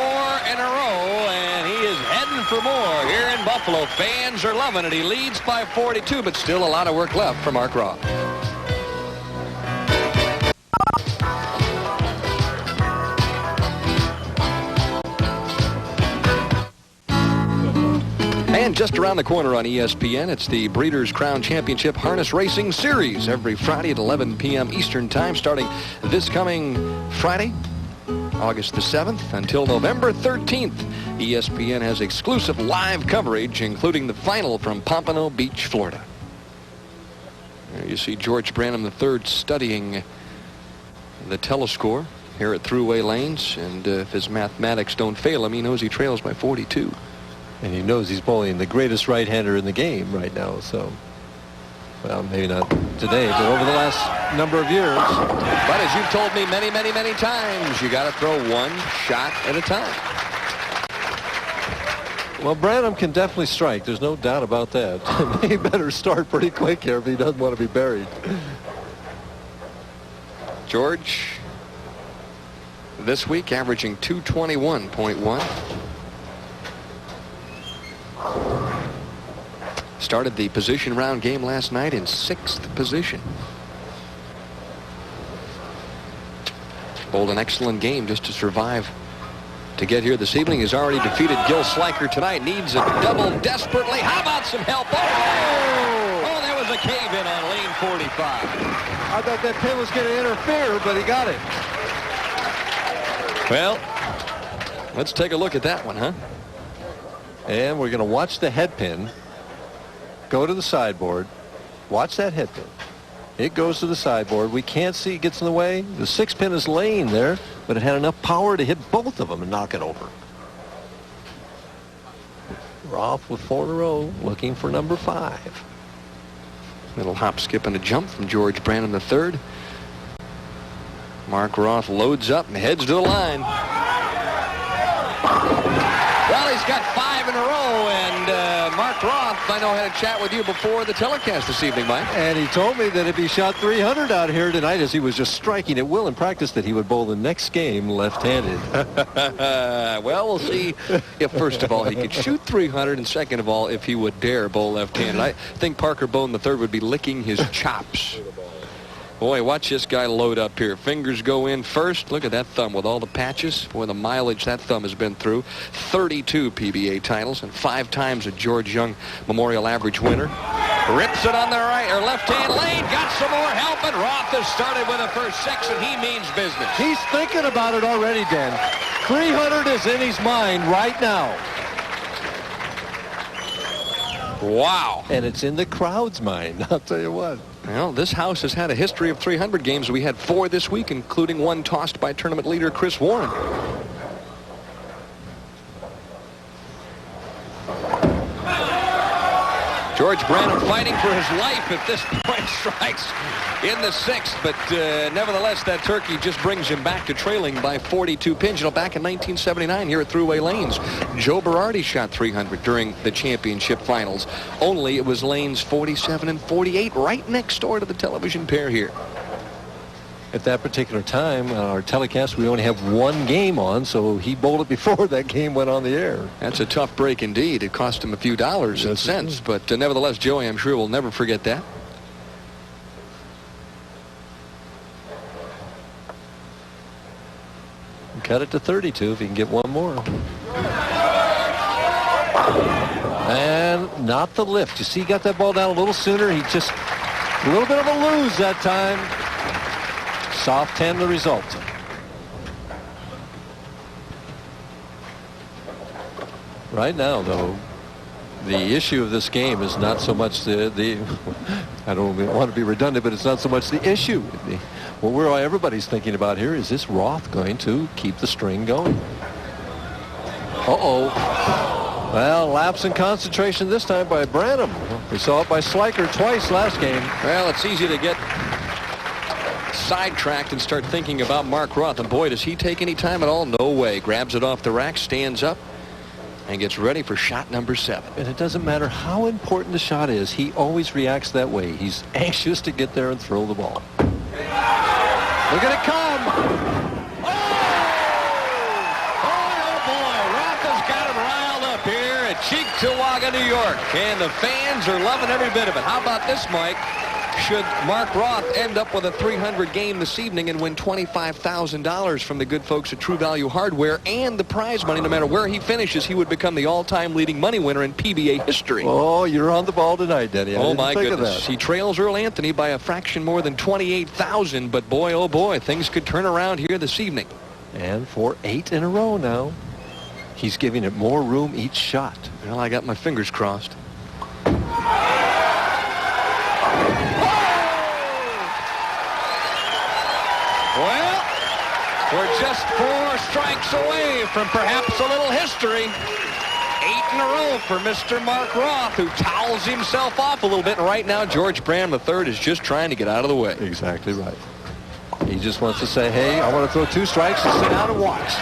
in a row, and he is heading for more here in Buffalo. Fans are loving it. He leads by 42, but still a lot of work left for Mark Roth. And just around the corner on ESPN, it's the Breeders' Crown Championship Harness Racing Series every Friday at 11 p.m. Eastern Time, starting this coming Friday, August the 7th, until November 13th. ESPN has exclusive live coverage, including the final from Pompano Beach, Florida. There you see George Branham III studying the telescore here at Thruway Lanes, and if his mathematics don't fail him, he knows he trails by 42. And he knows he's bowling the greatest right-hander in the game right now. So, well, maybe not today, but over the last number of years. But as you've told me many, many, many times, you got to throw one shot at a time. Well, Branham can definitely strike. There's no doubt about that. He better start pretty quick here if he doesn't want to be buried. George this week, averaging 221.1. Started the position round game last night in 6th position. Bowled an excellent game just to survive to get here this evening. He's already defeated Gil Sliker tonight. Needs a double desperately. How about some help? Oh, there was a cave-in on lane 45. I thought that pin was going to interfere, but he got it. Well, let's take a look at that one, huh? And we're going to watch the head pin go to the sideboard. Watch that head pin. It goes to the sideboard. We can't see it gets in the way. The 6 pin is laying there, but it had enough power to hit both of them and knock it over. Roth with 4 in a row, looking for number 5. Little hop, skip, and a jump from George Branham III. Mark Roth loads up and heads to the line. Well, he's got 5 in a row, and Mark Roth, I know, had a chat with you before the telecast this evening, Mike. And he told me that if he shot 300 out here tonight, as he was just striking at will in practice, that he would bowl the next game left-handed. Well, we'll see if, first of all, he could shoot 300, and second of all, if he would dare bowl left-handed. I think Parker Bohn III would be licking his chops. Boy, watch this guy load up here. Fingers go in first. Look at that thumb with all the patches. Boy, the mileage that thumb has been through. 32 PBA titles and 5 times a George Young Memorial Average winner. Rips it on the right or left-hand lane. Got some more help, and Roth has started with the first 6, and he means business. He's thinking about it already, Dan. 300 is in his mind right now. Wow. And it's in the crowd's mind, I'll tell you what. Well, this house has had a history of 300 games. We had 4 this week, including 1 tossed by tournament leader Chris Warren. George Branham fighting for his life at this point, strikes in the 6th, but nevertheless, that turkey just brings him back to trailing by 42 pins. You know, back in 1979 here at Thruway Lanes, Joe Berardi shot 300 during the championship finals. Only it was lanes 47 and 48 right next door to the television pair here. At that particular time, our telecast, we only have 1 game on, so he bowled it before that game went on the air. That's a tough break indeed. It cost him a few dollars and cents, but nevertheless, Joey, I'm sure will never forget that. Cut it to 32 if he can get 1 more. And not the lift. You see, he got that ball down a little sooner. He just a little bit of a lose that time. Soft 10 the result. Right now, though, the issue of this game is not so much the I don't want to be redundant, but it's not so much the issue. What everybody's thinking about here is this Roth going to keep the string going? Uh-oh. Well, lapse in concentration this time by Branham. We saw it by Sliker twice last game. Well, it's easy to get sidetracked and start thinking about Mark Roth. And boy, does he take any time at all? No way. Grabs it off the rack, stands up, and gets ready for shot number 7. And it doesn't matter how important the shot is, he always reacts that way. He's anxious to get there and throw the ball. Look at it come! Oh, boy. Roth has got him riled up here at Cheektowaga, New York. And the fans are loving every bit of it. How about this, Mike? Should Mark Roth end up with a 300 game this evening and win $25,000 from the good folks at True Value Hardware and the prize money, no matter where he finishes, he would become the all-time leading money winner in PBA history. Oh, you're on the ball tonight, Denny. Oh, my goodness. He trails Earl Anthony by a fraction more than 28,000, but boy, oh boy, things could turn around here this evening. And for 8 in a row now, he's giving it more room each shot. Well, I got my fingers crossed. Well, we're just 4 strikes away from perhaps a little history. 8 in a row for Mr. Mark Roth, who towels himself off a little bit. And right now, George Branham III is just trying to get out of the way. Exactly right. He just wants to say, hey, I want to throw 2 strikes and sit down and watch.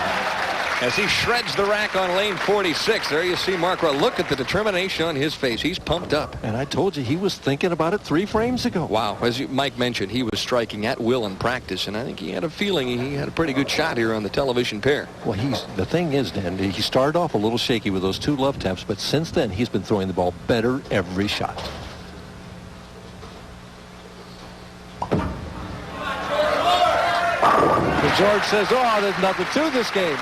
as he shreds the rack on lane 46. There you see Mark Roth. Look at the determination on his face. He's pumped up. And I told you he was thinking about it 3 frames ago. Wow. As Mike mentioned, he was striking at will in practice, and I think he had a feeling he had a pretty good shot here on the television pair. Well, the thing is, Dan, he started off a little shaky with those 2 love taps, but since then he's been throwing the ball better every shot. And George says, oh, there's nothing to this game.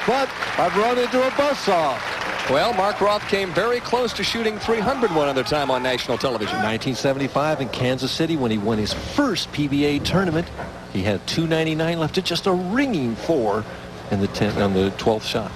But I've run into a buzzsaw. Well, Mark Roth came very close to shooting 300 one other time on national television. 1975 in Kansas City when he won his first PBA tournament. He had 299 left to just a ringing 4 in the 12th shot.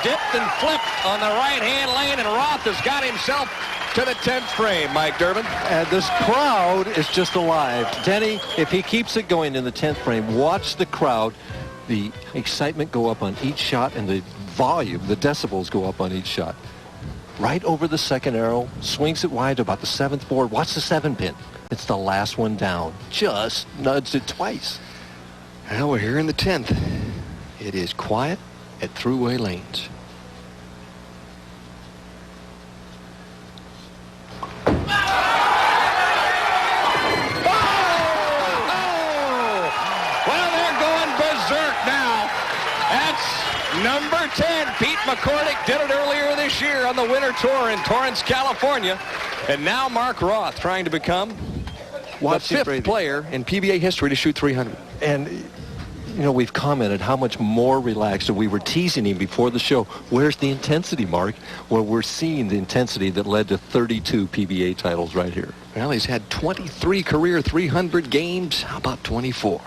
Dipped and flipped on the right-hand lane, and Roth has got himself to the 10th frame, Mike Durbin. And this crowd is just alive. Denny, if he keeps it going in the 10th frame, watch the crowd. The excitement go up on each shot, and the volume, the decibels go up on each shot. Right over the second arrow, swings it wide to about the 7th board. Watch the 7-pin. It's the last one down. Just nudged it twice. Well, we're here in the 10th. It is quiet at throughway lanes. Number 10, Pete McCordick did it earlier this year on the Winter Tour in Torrance, California. And now Mark Roth trying to become the 5th player in PBA history to shoot 300. And, you know, we've commented how much more relaxed, and we were teasing him before the show. Where's the intensity, Mark? Well, we're seeing the intensity that led to 32 PBA titles right here. Well, he's had 23 career 300 games. How about 24?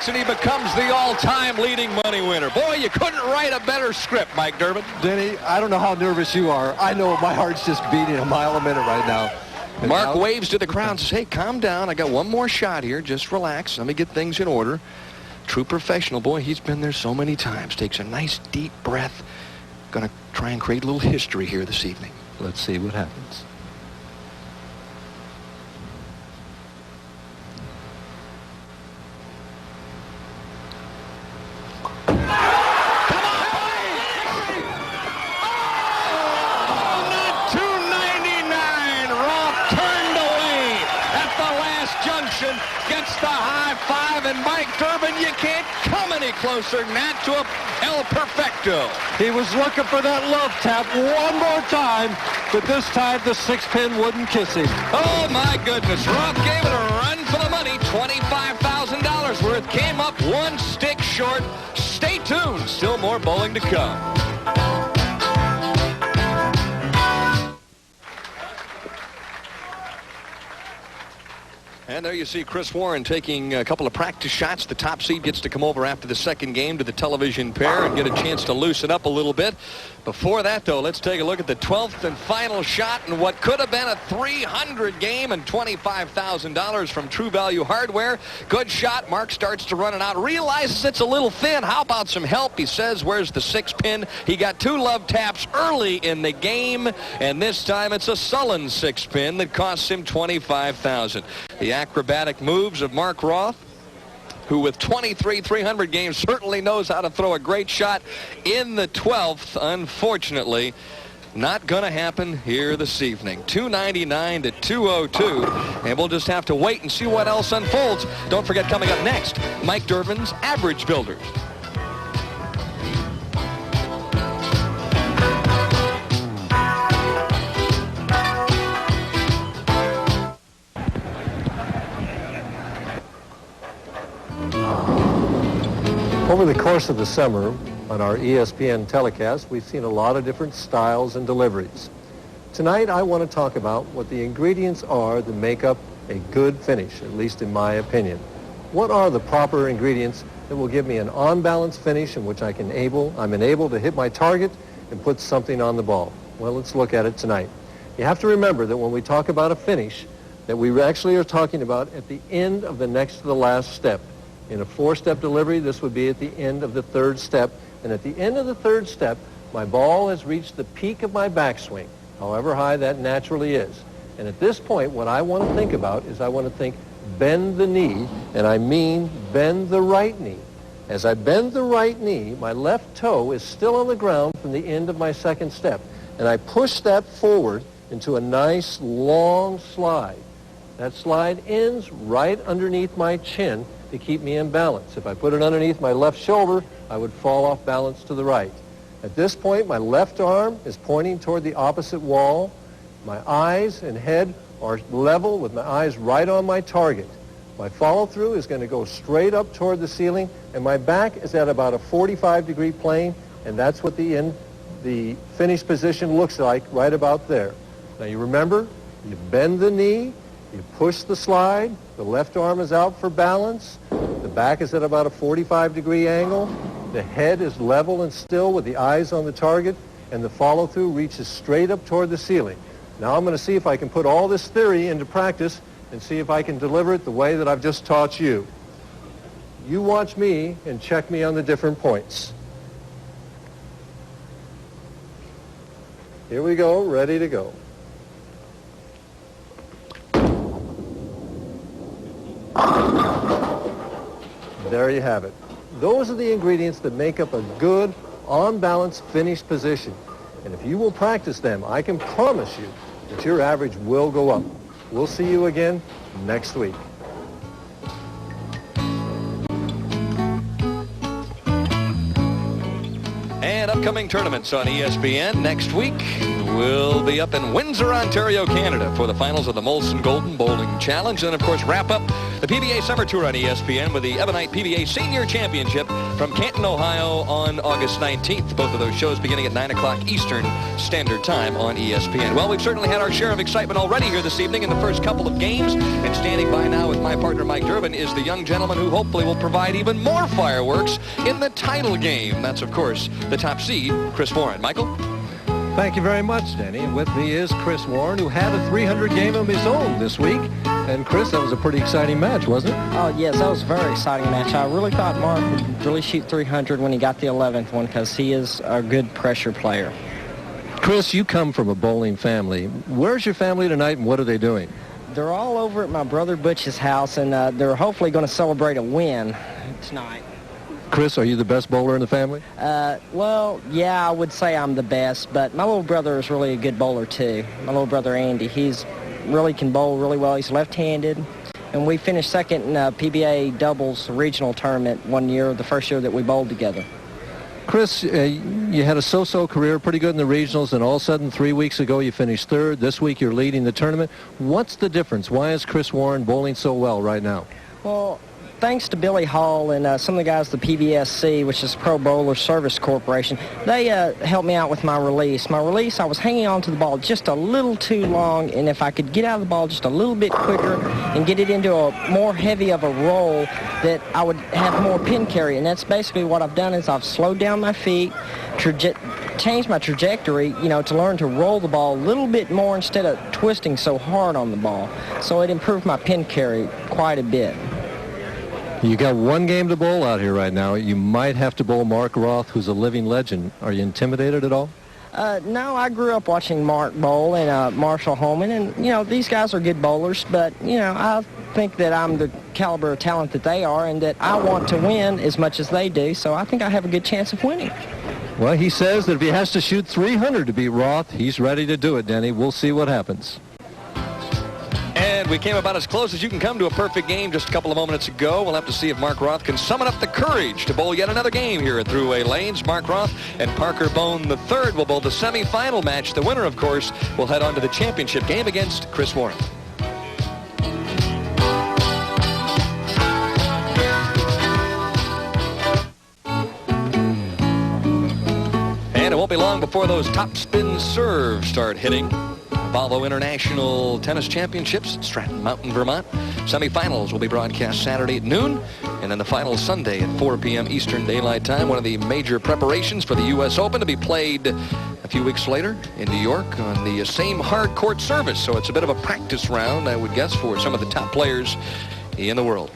And he becomes the all-time leading money winner. Boy, you couldn't write a better script, Mike Durbin. Denny, I don't know how nervous you are. I know my heart's just beating a mile a minute right now. And Mark waves to the crowd and says, hey, calm down. I got one more shot here. Just relax. Let me get things in order. True professional. Boy, he's been there so many times. Takes a nice deep breath. Going to try and create a little history here this evening. Let's see what happens. Gets the high five, and Mike Durbin, you can't come any closer than that to a El Perfecto. He was looking for that love tap one more time, but this time the 6-pin wouldn't kiss him. Oh, my goodness. Roth gave it a run for the money, $25,000 worth. Came up one stick short. Stay tuned. Still more bowling to come. And there you see Chris Warren taking a couple of practice shots. The top seed gets to come over after the second game to the television pair and get a chance to loosen up a little bit. Before that, though, let's take a look at the 12th and final shot in what could have been a 300 game and $25,000 from True Value Hardware. Good shot. Mark starts to run it out. Realizes it's a little thin. How about some help? He says, where's the 6-pin? He got 2 love taps early in the game, and this time it's a sullen 6-pin that costs him $25,000. The acrobatic moves of Mark Roth, who with 23 300 games certainly knows how to throw a great shot in the 12th. Unfortunately, not going to happen here this evening. 299 to 202, and we'll just have to wait and see what else unfolds. Don't forget, coming up next, Mike Durbin's Average Builders. Over the course of the summer, on our ESPN telecast, we've seen a lot of different styles and deliveries. Tonight, I want to talk about what the ingredients are that make up a good finish, at least in my opinion. What are the proper ingredients that will give me an on-balance finish in which I'm enabled to hit my target and put something on the ball? Well, let's look at it tonight. You have to remember that when we talk about a finish, that we actually are talking about at the end of the next to the last step. In a 4-step delivery, this would be at the end of the 3rd step. And at the end of the 3rd step, my ball has reached the peak of my backswing, however high that naturally is. And at this point, what I want to think about is I want to think bend the knee, and I mean bend the right knee. As I bend the right knee, my left toe is still on the ground from the end of my 2nd step. And I push that forward into a nice long slide. That slide ends right underneath my chin to keep me in balance. If I put it underneath my left shoulder, I would fall off balance to the right. At this point, my left arm is pointing toward the opposite wall. My eyes and head are level with my eyes right on my target. My follow-through is going to go straight up toward the ceiling, and my back is at about a 45-degree plane, and that's what the finish position looks like right about there. Now you remember, you bend the knee, you push the slide, the left arm is out for balance, the back is at about a 45-degree angle, the head is level and still with the eyes on the target, and the follow-through reaches straight up toward the ceiling. Now I'm going to see if I can put all this theory into practice and see if I can deliver it the way that I've just taught you. You watch me and check me on the different points. Here we go, ready to go. There you have it. Those are the ingredients that make up a good, on-balance finish position. And if you will practice them, I can promise you that your average will go up. We'll see you again next week. And upcoming tournaments on ESPN next week. We'll be up in Windsor, Ontario, Canada for the finals of the Molson Golden Bowling Challenge. And, of course, wrap up the PBA Summer Tour on ESPN with the Ebonite PBA Senior Championship from Canton, Ohio on August 19th. Both of those shows beginning at 9 o'clock Eastern Standard Time on ESPN. Well, we've certainly had our share of excitement already here this evening in the first couple of games. And standing by now with my partner Mike Durbin is the young gentleman who hopefully will provide even more fireworks in the title game. That's, of course, the top seed, Chris Warren. Michael? Thank you very much, Denny. And with me is Chris Warren, who had a 300 game of his own this week. And Chris, that was a pretty exciting match, wasn't it? Oh, yes, that was a very exciting match. I really thought Mark would really shoot 300 when he got the 11th one because he is a good pressure player. Chris, you come from a bowling family. Where's your family tonight and what are they doing? They're all over at my brother Butch's house, and they're hopefully going to celebrate a win tonight. Chris, are you the best bowler in the family? Well, yeah, I would say I'm the best, but my little brother is really a good bowler too. My little brother Andy, he's really can bowl really well. He's left-handed, and we finished second in a PBA doubles regional tournament one year, the first year that we bowled together. Chris, you had a so-so career, pretty good in the regionals, and all of a sudden 3 weeks ago you finished third. This week you're leading the tournament. What's the difference? Why is Chris Warren bowling so well right now? Well, thanks to Billy Hall and some of the guys at the PBSC, which is Pro Bowler Service Corporation, they helped me out with my release. My release, I was hanging on to the ball just a little too long, and if I could get out of the ball just a little bit quicker and get it into a more heavy of a roll, that I would have more pin carry. And that's basically what I've done is I've slowed down my feet, changed my trajectory, to learn to roll the ball a little bit more instead of twisting so hard on the ball. So it improved my pin carry quite a bit. You got one game to bowl out here right now. You might have to bowl Mark Roth, who's a living legend. Are you intimidated at all? No, I grew up watching Mark bowl and Marshall Holman, and, these guys are good bowlers, but, I think that I'm the caliber of talent that they are and that I want to win as much as they do, so I think I have a good chance of winning. Well, he says that if he has to shoot 300 to beat Roth, he's ready to do it, Denny. We'll see what happens. And we came about as close as you can come to a perfect game just a couple of moments ago. We'll have to see if Mark Roth can summon up the courage to bowl yet another game here at Thruway Lanes. Mark Roth and Parker Bohn III will bowl the semifinal match. The winner, of course, will head on to the championship game against Chris Warren. And it won't be long before those top spin serves start hitting. Volvo International Tennis Championships at Stratton Mountain, Vermont. Semifinals will be broadcast Saturday at noon, and then the finals Sunday at 4 p.m. Eastern Daylight Time. One of the major preparations for the U.S. Open to be played a few weeks later in New York on the same hard court surface. So it's a bit of a practice round, I would guess, for some of the top players in the world.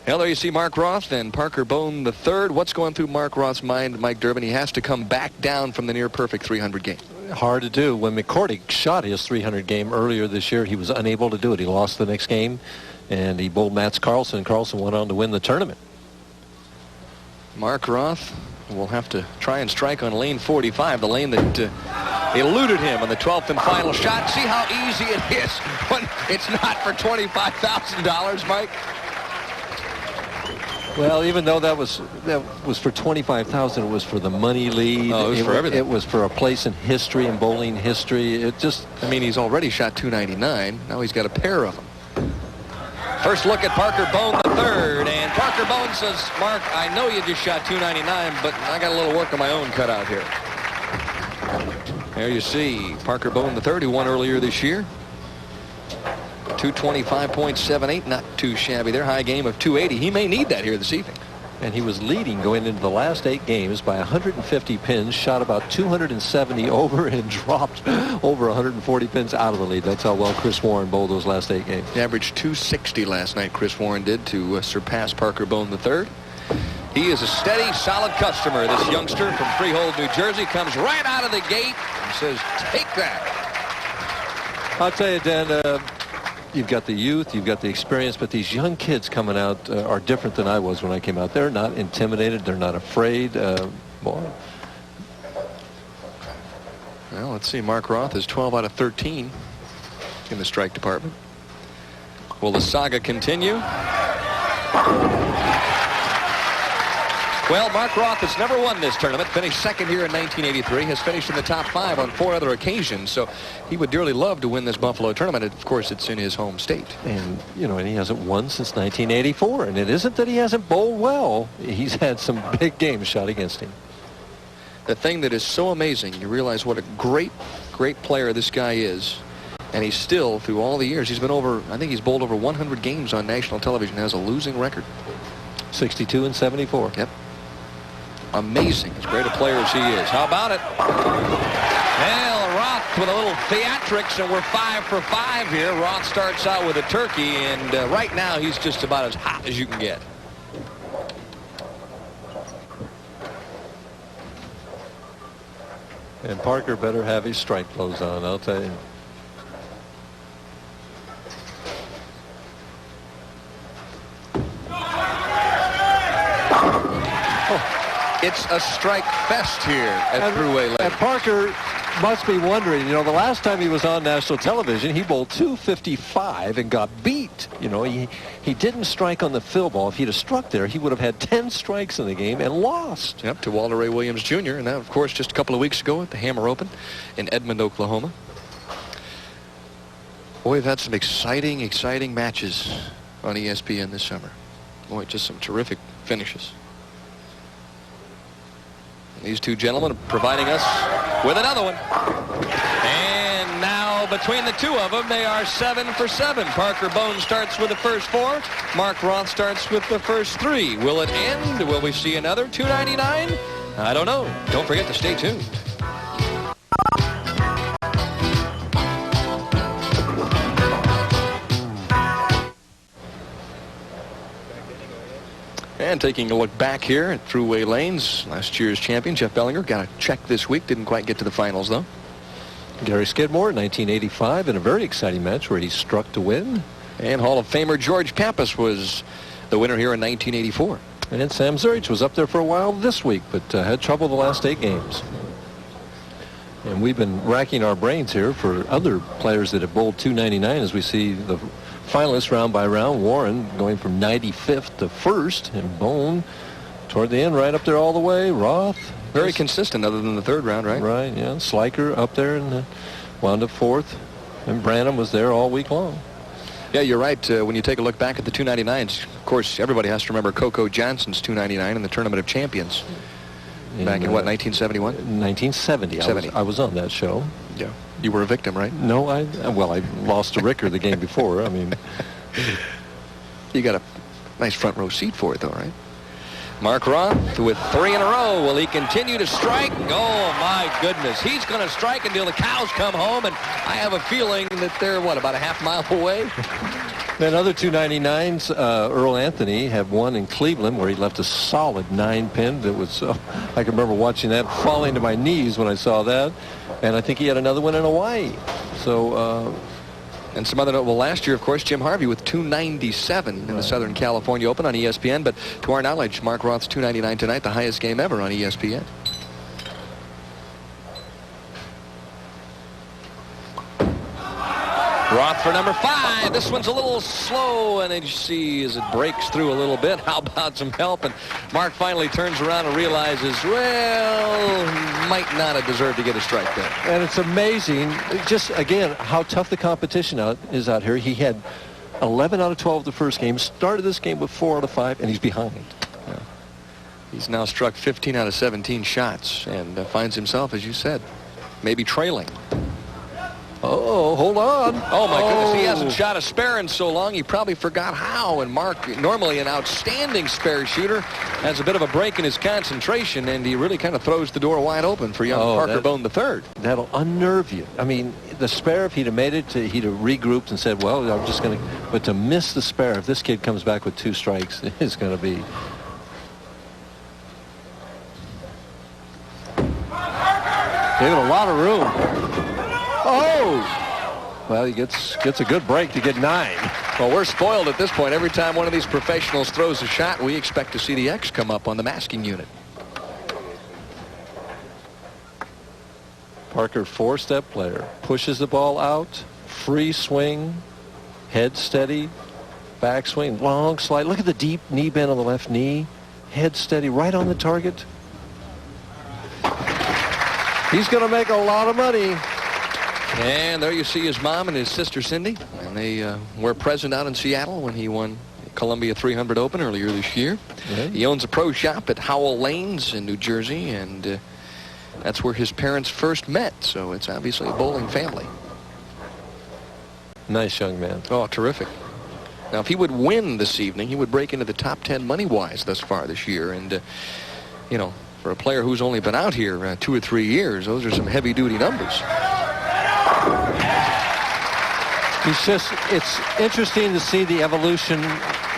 Now there you see Mark Roth and Parker Bohn III. What's going through Mark Roth's mind, Mike Durbin? He has to come back down from the near-perfect 300 game. Hard to do. When McCordy shot his 300 game earlier this year, he was unable to do it. He lost the next game, and he bowled Mats Carlsen, and Carlsen went on to win the tournament. Mark Roth will have to try and strike on lane 45, the lane that eluded him on the 12th and final shot. See how easy it is when it's not for $25,000, Mike? Well, even though that was for $25,000, it was for the money lead. Oh, it was for everything. It was for a place in history, in bowling history. It just, I mean, he's already shot 299. Now he's got a pair of them. First look at Parker Bohn III, and Parker Bohn says, Mark, I know you just shot 299, but I got a little work of my own cut out here. There you see Parker Bohn III, who won earlier this year. 225.78, not too shabby there. High game of 280. He may need that here this evening. And he was leading going into the last 8 games by 150 pins, shot about 270 over, and dropped over 140 pins out of the lead. That's how well Chris Warren bowled those last 8 games. He averaged 260 last night, Chris Warren did, to surpass Parker Bohn III. He is a steady, solid customer. This youngster from Freehold, New Jersey, comes right out of the gate and says, take that. I'll tell you, Dan, you've got the youth, you've got the experience, but these young kids coming out are different than I was when I came out. They're not intimidated. They're not afraid. Boy. Well, let's see. Mark Roth is 12 out of 13 in the strike department. Will the saga continue? Well, Mark Roth has never won this tournament. Finished second here in 1983. Has finished in the top 5 on 4 other occasions. So he would dearly love to win this Buffalo tournament. Of course, it's in his home state. And, you know, and he hasn't won since 1984. And it isn't that he hasn't bowled well. He's had some big games shot against him. The thing that is so amazing, you realize what a great, great player this guy is. And he's still, through all the years, he's been over, I think he's bowled over 100 games on national television, has a losing record. 62 and 74. Yep. Amazing, as great a player as he is. How about it? Well, Roth with a little theatrics, and we're 5 for 5 here. Roth starts out with a turkey, and right now he's just about as hot as you can get. And Parker better have his strike clothes on, I'll tell you. It's a strike fest here at Thruway Lane. And Parker must be wondering, you know, the last time he was on national television, he bowled 255 and got beat. You know, he didn't strike on the fill ball. If he'd have struck there, he would have had 10 strikes in the game and lost. Yep, to Walter Ray Williams Jr. And that, of course, just a couple of weeks ago at the Hammer Open in Edmond, Oklahoma. Boy, we've had some exciting, exciting matches on ESPN this summer. Boy, just some terrific finishes. These two gentlemen are providing us with another one. And now between the two of them, they are 7 for 7. Parker Bohn starts with the first 4. Mark Roth starts with the first 3. Will it end? Will we see another 299? I don't know. Don't forget to stay tuned. And taking a look back here at Thruway Lanes, last year's champion, Jeff Bellinger, got a check this week. Didn't quite get to the finals, though. Gary Skidmore, 1985, in a very exciting match where he struck to win. And Hall of Famer George Pappas was the winner here in 1984. And Sam Zurich was up there for a while this week, but had trouble the last 8 games. And we've been racking our brains here for other players that have bowled 299 as we see the finalists round by round. Warren going from 95th to 1st, and Bohn toward the end right up there all the way. Roth. Very consistent other than the 3rd round, right? Right, yeah. Sliker up there and wound up 4th. And Branham was there all week long. Yeah, you're right. When you take a look back at the 299s, of course, everybody has to remember Coco Johnson's 299 in the Tournament of Champions. Back in what, 1971? 1970. I was on that show. Yeah. You were a victim, right? No, I lost to Ricker the game before. I mean, you got a nice front row seat for it, though, right? Mark Roth with 3 in a row. Will he continue to strike? Oh, my goodness. He's going to strike until the cows come home, and I have a feeling that they're, what, about a half mile away? Then other 299s, Earl Anthony had one in Cleveland where he left a solid 9-pin. That was, I can remember watching that, falling to my knees when I saw that. And I think he had another one in Hawaii. So, and some other notable last year, of course, Jim Harvey with 297 in the Southern California Open on ESPN. But to our knowledge, Mark Roth's 299 tonight, the highest game ever on ESPN. Roth for number 5. This one's a little slow, and as you see as it breaks through a little bit. How about some help? And Mark finally turns around and realizes, well, he might not have deserved to get a strike there. And it's amazing, just again, how tough the competition is out here. He had 11 out of 12 the first game, started this game with 4 out of 5, and he's behind. Yeah. He's now struck 15 out of 17 shots and finds himself, as you said, maybe trailing. Oh, hold on. Oh, my goodness. He hasn't shot a spare in so long, he probably forgot how. And Mark, normally an outstanding spare shooter, has a bit of a break in his concentration, and he really kind of throws the door wide open for young Parker Bohn III. That'll unnerve you. I mean, the spare, if he'd have made it, he'd have regrouped and said, well, I'm just going to... But to miss the spare, if this kid comes back with 2 strikes, it's going to be... Gave it a lot of room. Oh! Well, he gets a good break to get 9. Well, we're spoiled at this point. Every time one of these professionals throws a shot, we expect to see the X come up on the masking unit. Parker, 4-step player. Pushes the ball out. Free swing. Head steady. Back swing. Long slide. Look at the deep knee bend on the left knee. Head steady. Right on the target. He's going to make a lot of money. And there you see his mom and his sister Cindy, and they were present out in Seattle when he won the Columbia 300 Open earlier this year. Yeah. He owns a pro shop at Howell Lanes in New Jersey, and that's where his parents first met, so it's obviously a bowling family. Nice young man. Oh, terrific. Now, if he would win this evening, he would break into the top 10 money-wise thus far this year, and, you know, for a player who's only been out here 2 or 3 years, those are some heavy-duty numbers. It's interesting to see the evolution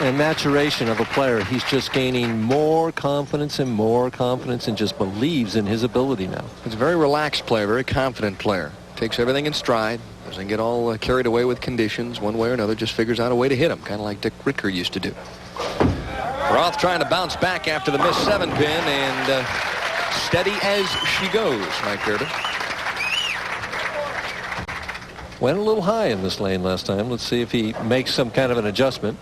and maturation of a player. He's just gaining more confidence and just believes in his ability now. He's a very relaxed player, very confident player. Takes everything in stride, doesn't get all carried away with conditions one way or another, just figures out a way to hit them, kind of like Dick Ricker used to do. Roth trying to bounce back after the missed 7-pin, and steady as she goes, Mike Durden. Went a little high in this lane last time. Let's see if he makes some kind of an adjustment.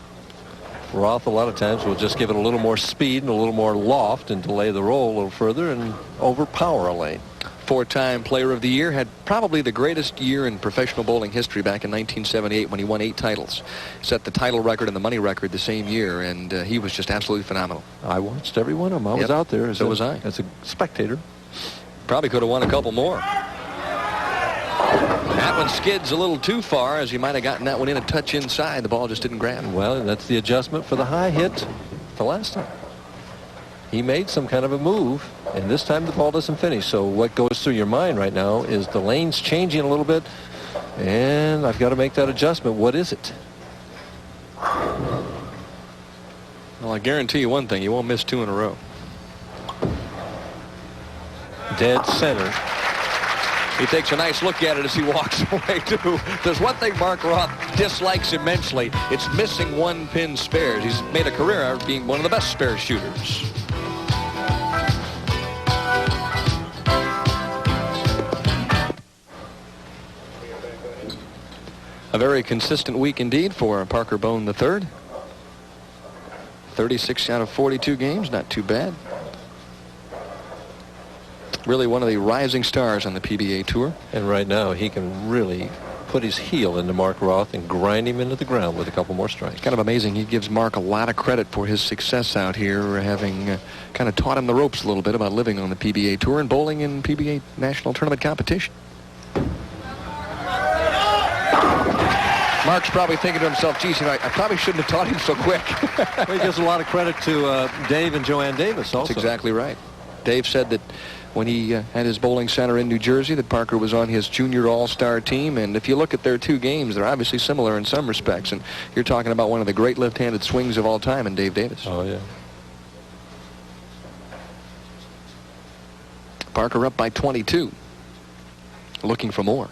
Roth a lot of times will just give it a little more speed and a little more loft and delay the roll a little further and overpower a lane. 4-time player of the year, had probably the greatest year in professional bowling history back in 1978 when he won 8 titles. Set the title record and the money record the same year, and he was just absolutely phenomenal. I watched every one of them. I was out there. So was I. As a spectator. Probably could have won a couple more. That one skids a little too far, as he might have gotten that one in a touch inside. The ball just didn't grab. Well, that's the adjustment for the high hit the last time. He made some kind of a move, and this time the ball doesn't finish. So what goes through your mind right now is the lane's changing a little bit, and I've got to make that adjustment. What is it? Well, I guarantee you one thing. You won't miss 2 in a row. Dead center. He takes a nice look at it as he walks away, too. There's one thing Mark Roth dislikes immensely. It's missing 1-pin spares. He's made a career out of being one of the best spare shooters. A very consistent week indeed for Parker Bohn III. 36 out of 42 games, not too bad. Really one of the rising stars on the PBA Tour. And right now he can really put his heel into Mark Roth and grind him into the ground with a couple more strikes. Kind of amazing. He gives Mark a lot of credit for his success out here, having kind of taught him the ropes a little bit about living on the PBA Tour and bowling in PBA National Tournament competition. Mark's probably thinking to himself, geez, I probably shouldn't have taught him so quick. Well, he gives a lot of credit to Dave and Joanne Davis also. That's exactly right. Dave said that when he had his bowling center in New Jersey, that Parker was on his junior all-star team. And if you look at their two games, they're obviously similar in some respects. And you're talking about one of the great left-handed swings of all time in Dave Davis. Oh, yeah. Parker up by 22. Looking for more.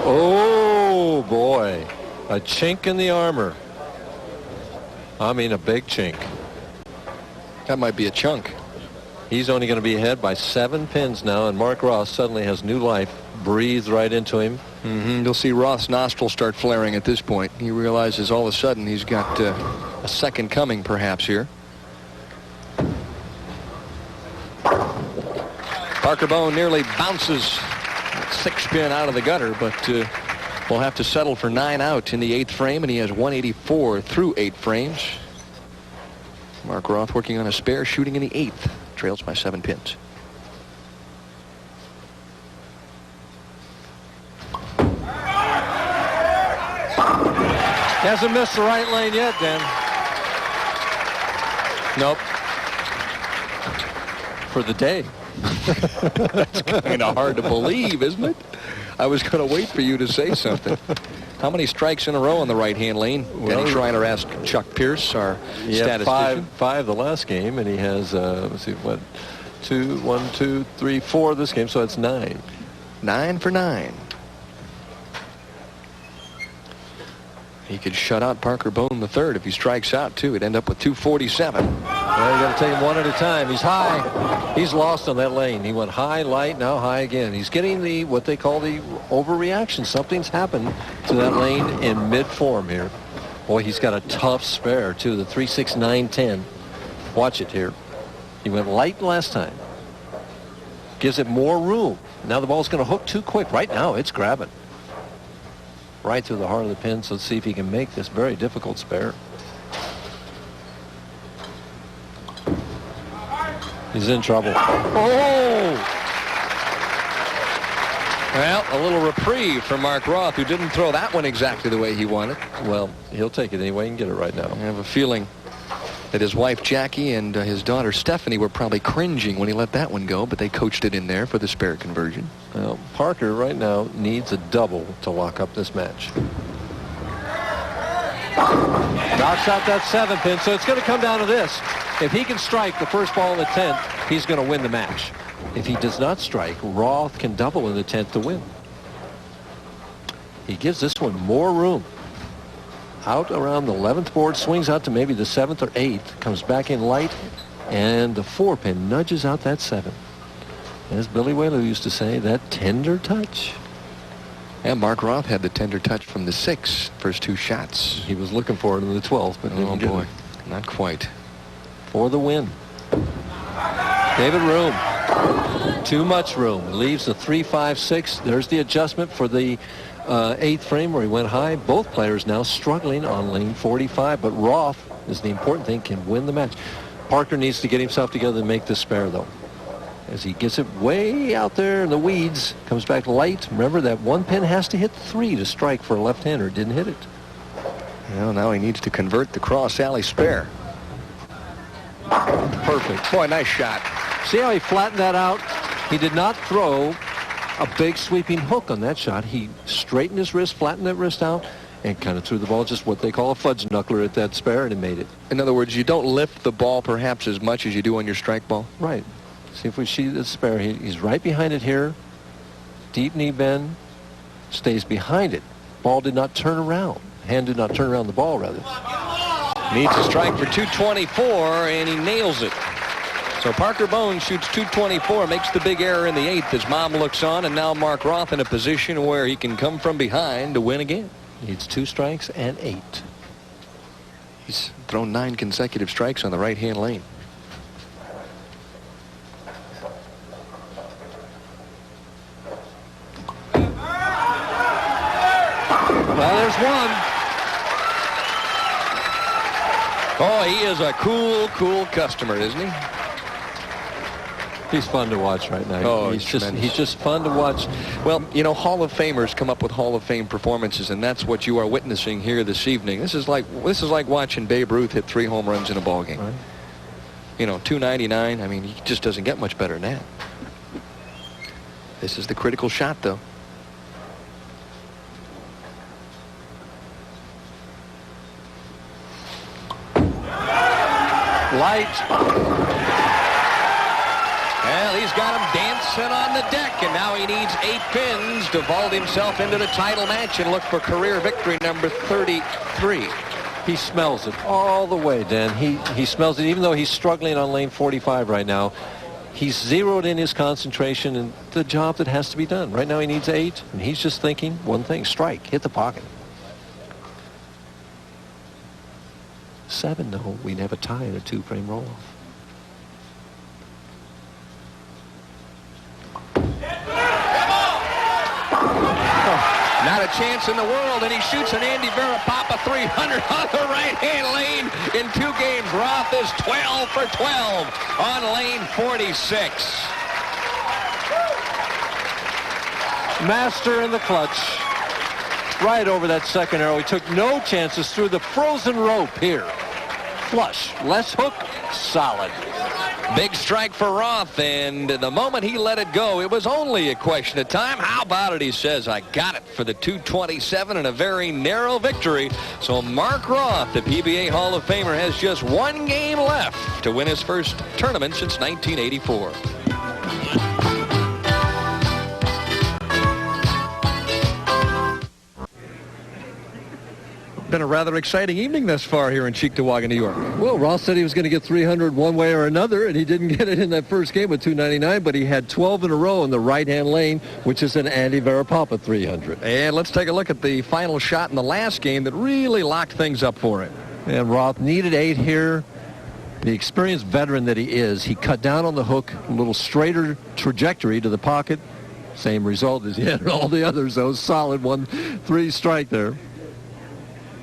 Oh, boy. A chink in the armor. I mean, a big chink. That might be a chunk. He's only going to be ahead by 7 pins now, and Mark Roth suddenly has new life breathed right into him. You'll see Roth's nostrils start flaring at this point. He realizes all of a sudden he's got a second coming perhaps here. Parker Bohn nearly bounces 6-pin out of the gutter, but will have to settle for 9 out in the 8th frame, and he has 184 through 8 frames. Mark Roth working on a spare, shooting in the 8th. Trails by 7 pins. Hasn't missed the right lane yet, Dan. Nope. For the day. That's kind of hard to believe, isn't it? I was going to wait for you to say something. How many strikes in a row on the right-hand lane? Well, Denny Schreiner asked Chuck Pierce, our statistician. Five the last game, and he has, let's see, what, 1, 2, 3, 4 this game, so it's 9. 9 for 9. He could shut out Parker Bohn the third if he strikes out, too. It'd end up with 247. Well, you got to take him one at a time. He's high. He's lost on that lane. He went high, light, now high again. He's getting the what they call the overreaction. Something's happened to that lane in mid-form here. Boy, he's got a tough spare, too, the 36910. Watch it here. He went light last time. Gives it more room. Now the ball's going to hook too quick. Right now, it's grabbing. Right through the heart of the pin. So let's see if he can make this very difficult spare. He's in trouble. Oh! Well, a little reprieve for Mark Roth, who didn't throw that one exactly the way he wanted. Well, he'll take it anyway and get it right now. I have a feeling that his wife Jackie and his daughter Stephanie were probably cringing when he let that one go, but they coached it in there for the spare conversion. Well, Parker right now needs a double to lock up this match. Knocks out that 7-pin, so it's going to come down to this. If he can strike the first ball in the 10th, he's going to win the match. If he does not strike, Roth can double in the 10th to win. He gives this one more room. Out around the 11th board, swings out to maybe the 7th or 8th, comes back in light, and the 4-pin nudges out that 7. As Billy Whaley used to say, that tender touch. And Mark Roth had the tender touch from the 6 first 2 shots. He was looking for it in the 12th, but didn't get it. Not quite. For the win. David room. Too much room. Leaves the 3-5-6. There's the adjustment for the 8th frame where he went high. Both players now struggling on lane 45, but Roth is the important thing, can win the match. Parker needs to get himself together and make this spare, though. As he gets it way out there in the weeds, comes back light. Remember that 1 pin has to hit 3 to strike for a left-hander. Didn't hit it. Well, now he needs to convert the cross alley spare. Perfect. Boy, nice shot. See how he flattened that out? He did not throw a big sweeping hook on that shot. He straightened his wrist, flattened that wrist out, and kind of threw the ball just what they call a fudge knuckler at that spare, and he made it. In other words, you don't lift the ball perhaps as much as you do on your strike ball. Right. See if we see the spare. He's right behind it here. Deep knee bend. Stays behind it. Ball did not turn around. Hand did not turn around the ball, rather. Needs a strike for 224, and he nails it. So Parker Bohn shoots 224, makes the big error in the 8th as Mom looks on, and now Mark Roth in a position where he can come from behind to win again. Needs 2 strikes and 8. He's thrown 9 consecutive strikes on the right-hand lane. Well, there's one. Oh, he is a cool customer, isn't he? He's fun to watch right now. Oh, he's just fun to watch. Well, you know, Hall of Famers come up with Hall of Fame performances, and that's what you are witnessing here this evening. This is like watching Babe Ruth hit 3 home runs in a ball game. Right. You know, 299. I mean, he just doesn't get much better than that. This is the critical shot, though. Light. Well, he's got him dancing on the deck, and now he needs 8 pins to vault himself into the title match and look for career victory number 33. He smells it all the way, Dan. He smells it, even though he's struggling on lane 45 right now. He's zeroed in his concentration and the job that has to be done. Right now he needs 8, and he's just thinking one thing: strike, hit the pocket. 7, no, we'd have a tie in a 2-frame roll-off. Not a chance in the world, and he shoots an Andy Verapapa 300 on the right-hand lane in 2 games. Roth is 12 for 12 on lane 46. Master in the clutch. Right over that second arrow. He took no chances through the frozen rope here. Flush, less hook, solid. Big strike for Roth, and the moment he let it go, it was only a question of time. How about it? He says, I got it for the 227 and a very narrow victory. So Mark Roth, the PBA Hall of Famer, has just 1 game left to win his first tournament since 1984. Been a rather exciting evening thus far here in Cheektowaga, New York. Well, Roth said he was going to get 300 one way or another, and he didn't get it in that first game with 299, but he had 12 in a row in the right-hand lane, which is an Andy Verapapa 300. And let's take a look at the final shot in the last game that really locked things up for him. And Roth needed 8 here. The experienced veteran that he is, he cut down on the hook, a little straighter trajectory to the pocket. Same result as he had in all the others, though. Solid 1-3 strike there.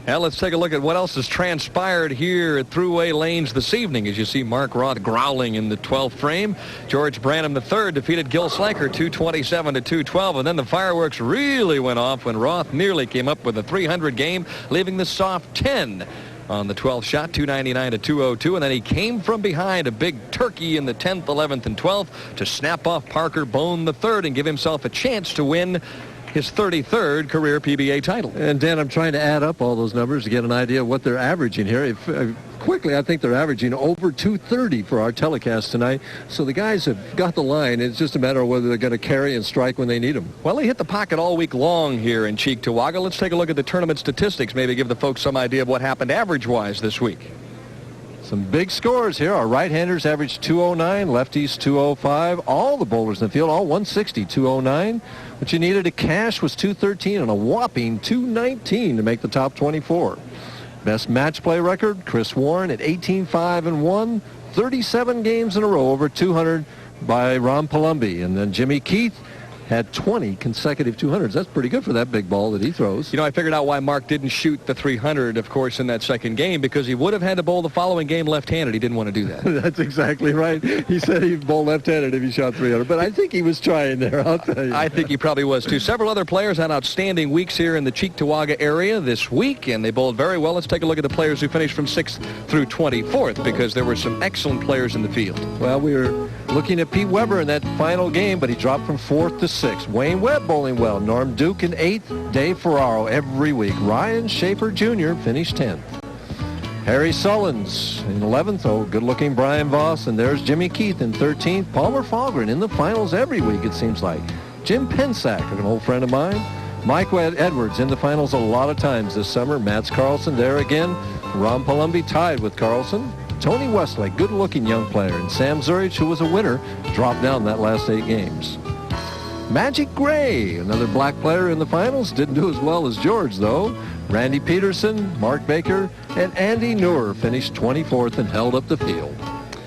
Now let's take a look at what else has transpired here at Thruway Lanes this evening. As you see Mark Roth growling in the 12th frame. George Branham III defeated Gil Sliker 227 to 212, and then the fireworks really went off when Roth nearly came up with a 300 game, leaving the soft 10 on the 12th shot, 299 to 202, and then he came from behind a big turkey in the 10th, 11th, and 12th to snap off Parker Bohn III and give himself a chance to win his 33rd career PBA title. And Dan, I'm trying to add up all those numbers to get an idea of what they're averaging here. Quickly, I think they're averaging over 230 for our telecast tonight. So the guys have got the line. It's just a matter of whether they're going to carry and strike when they need them. Well, they hit the pocket all week long here in Cheektowaga. Let's take a look at the tournament statistics, maybe give the folks some idea of what happened average-wise this week. Some big scores here. Our right-handers averaged 209, lefties 205. All the bowlers in the field, all 160, 209. What you needed to cash was 213 and a whopping 219 to make the top 24. Best match play record, Chris Warren at 18-5-1, 37 games in a row over 200 by Ron Palumbi. And then Jimmy Keith had 20 consecutive 200s. That's pretty good for that big ball that he throws. You know, I figured out why Mark didn't shoot the 300, of course, in that second game, because he would have had to bowl the following game left-handed. He didn't want to do that. That's exactly right. He said he'd bowl left-handed if he shot 300, but I think he was trying there, I'll tell you. I think he probably was, too. Several other players had outstanding weeks here in the Cheektowaga area this week, and they bowled very well. Let's take a look at the players who finished from 6th through 24th, because there were some excellent players in the field. Well, we were looking at Pete Weber in that final game, but he dropped from 4th to 6th. Wayne Webb bowling well. Norm Duke in 8th. Dave Ferraro every week. Ryan Schaefer Jr. finished 10th. Harry Sullins in 11th. Oh, good-looking Brian Voss. And there's Jimmy Keith in 13th. Palmer Fahlgren in the finals every week, it seems like. Jim Pensack, an old friend of mine. Mike Edwards in the finals a lot of times this summer. Mats Carlson there again. Ron Palumbi tied with Carlson. Tony Westlake, good-looking young player. And Sam Zurich, who was a winner, dropped down that last 8 games. Magic Gray, another black player in the finals, didn't do as well as George, though. Randy Peterson, Mark Baker, and Andy Noor finished 24th and held up the field.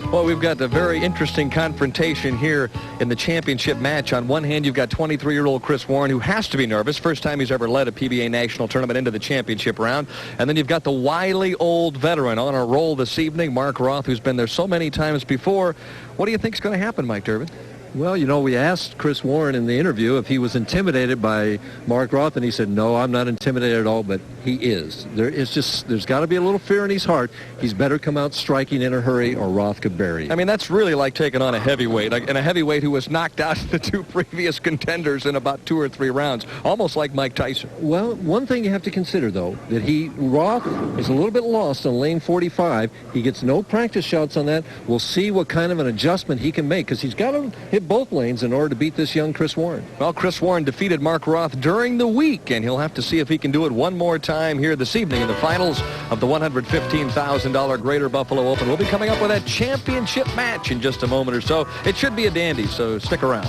Well, we've got a very interesting confrontation here in the championship match. On one hand, you've got 23-year-old Chris Warren, who has to be nervous. First time he's ever led a PBA national tournament into the championship round. And then you've got the wily old veteran on a roll this evening, Mark Roth, who's been there so many times before. What do you think is going to happen, Mike Durbin? Well, you know, we asked Chris Warren in the interview if he was intimidated by Mark Roth, and he said, no, I'm not intimidated at all, but he is. There's got to be a little fear in his heart. He's better come out striking in a hurry, or Roth could bury him. I mean, that's really like taking on a heavyweight, and a heavyweight who was knocked out the two previous contenders in about 2 or 3 rounds, almost like Mike Tyson. Well, one thing you have to consider, though, that Roth is a little bit lost on lane 45. He gets no practice shots on that. We'll see what kind of an adjustment he can make, because he's got to hit both lanes in order to beat this young Chris Warren. Well, Chris Warren defeated Mark Roth during the week, and he'll have to see if he can do it one more time here this evening in the finals of the $115,000 Greater Buffalo Open. We'll be coming up with a championship match in just a moment or so. It should be a dandy, so stick around.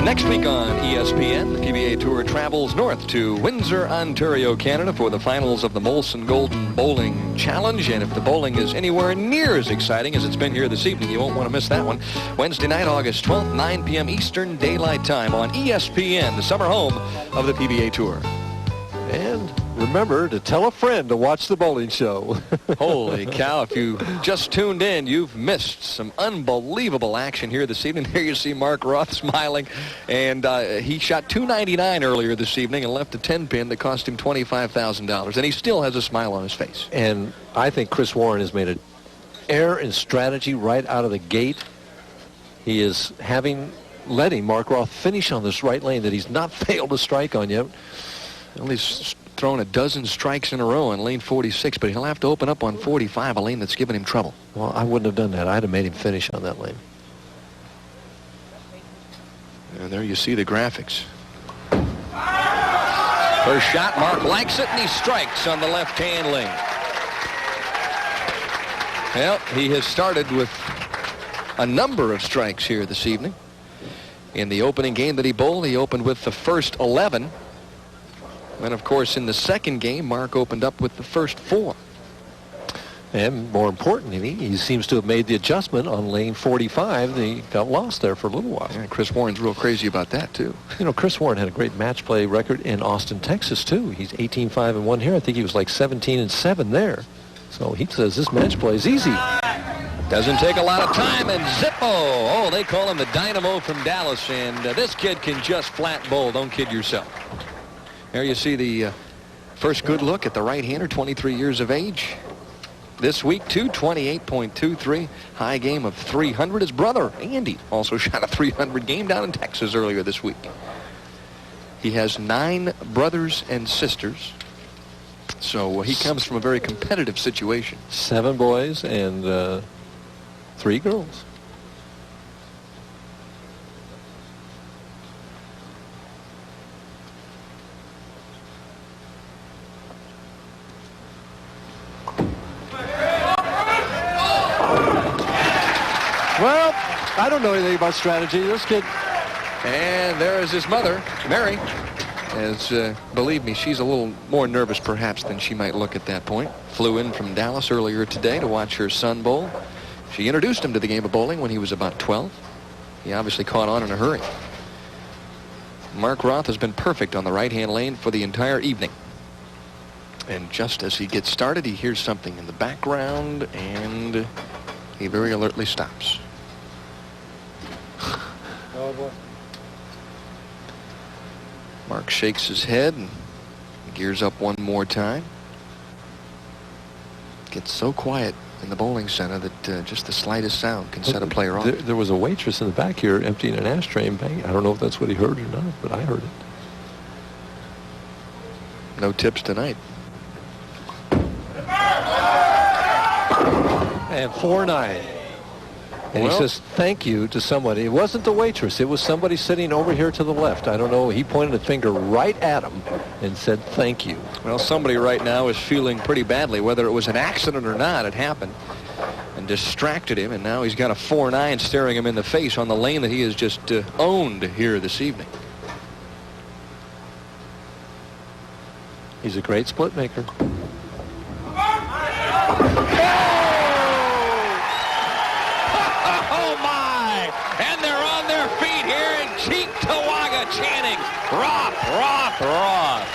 Next week on ESPN, the PBA Tour travels north to Windsor, Ontario, Canada for the finals of the Molson Golden Bowling Challenge. And if the bowling is anywhere near as exciting as it's been here this evening, you won't want to miss that one. Wednesday night, August 12th, 9 p.m. Eastern Daylight Time on ESPN, the summer home of the PBA Tour. And remember to tell a friend to watch the bowling show. Holy cow, if you just tuned in, you've missed some unbelievable action here this evening. Here you see Mark Roth smiling, and he shot .299 earlier this evening and left a 10-pin that cost him $25,000, and he still has a smile on his face. And I think Chris Warren has made an error in strategy right out of the gate. He is letting Mark Roth finish on this right lane that he's not failed to strike on yet. Well, he's thrown a dozen strikes in a row on lane 46, but he'll have to open up on 45, a lane that's given him trouble. Well, I wouldn't have done that. I'd have made him finish on that lane. And there you see the graphics. First shot, Mark likes it, and he strikes on the left-hand lane. Well, he has started with a number of strikes here this evening. In the opening game that he bowled, he opened with the first 11. And, of course, in the second game, Mark opened up with the first 4. And more importantly, he seems to have made the adjustment on lane 45. He got lost there for a little while. Yeah, Chris Warren's real crazy about that, too. You know, Chris Warren had a great match play record in Austin, Texas, too. He's 18-5-1 here. I think he was like 17-7 there. So he says this match play is easy. Doesn't take a lot of time, and Zippo. Oh, they call him the Dynamo from Dallas, and this kid can just flat bowl. Don't kid yourself. There you see the first good look at the right-hander, 23 years of age. This week, 228.23, high game of 300. His brother, Andy, also shot a 300 game down in Texas earlier this week. He has 9 brothers and sisters, so he comes from a very competitive situation. 7 boys and 3 girls. Well, I don't know anything about strategy. This kid. And there is his mother, Mary. As, believe me, she's a little more nervous perhaps than she might look at that point. Flew in from Dallas earlier today to watch her son bowl. She introduced him to the game of bowling when he was about 12. He obviously caught on in a hurry. Mark Roth has been perfect on the right-hand lane for the entire evening. And just as he gets started, he hears something in the background, and he very alertly stops. Oh, boy. Mark shakes his head and gears up one more time. Gets so quiet in the bowling center that just the slightest sound can set a player off. There was a waitress in the back here emptying an ashtray and banging. I don't know if that's what he heard or not, but I heard it. No tips tonight. And 4-9. And he says thank you to somebody. It wasn't the waitress. It was somebody sitting over here to the left. I don't know. He pointed a finger right at him and said thank you. Well, somebody right now is feeling pretty badly. Whether it was an accident or not, it happened. And and distracted him, and now he's got a 4-9 staring him in the face on the lane that he has just owned here this evening. He's a great split maker. Oh my! And they're on their feet here in Cheektowaga chanting, Roth, Roth, Roth.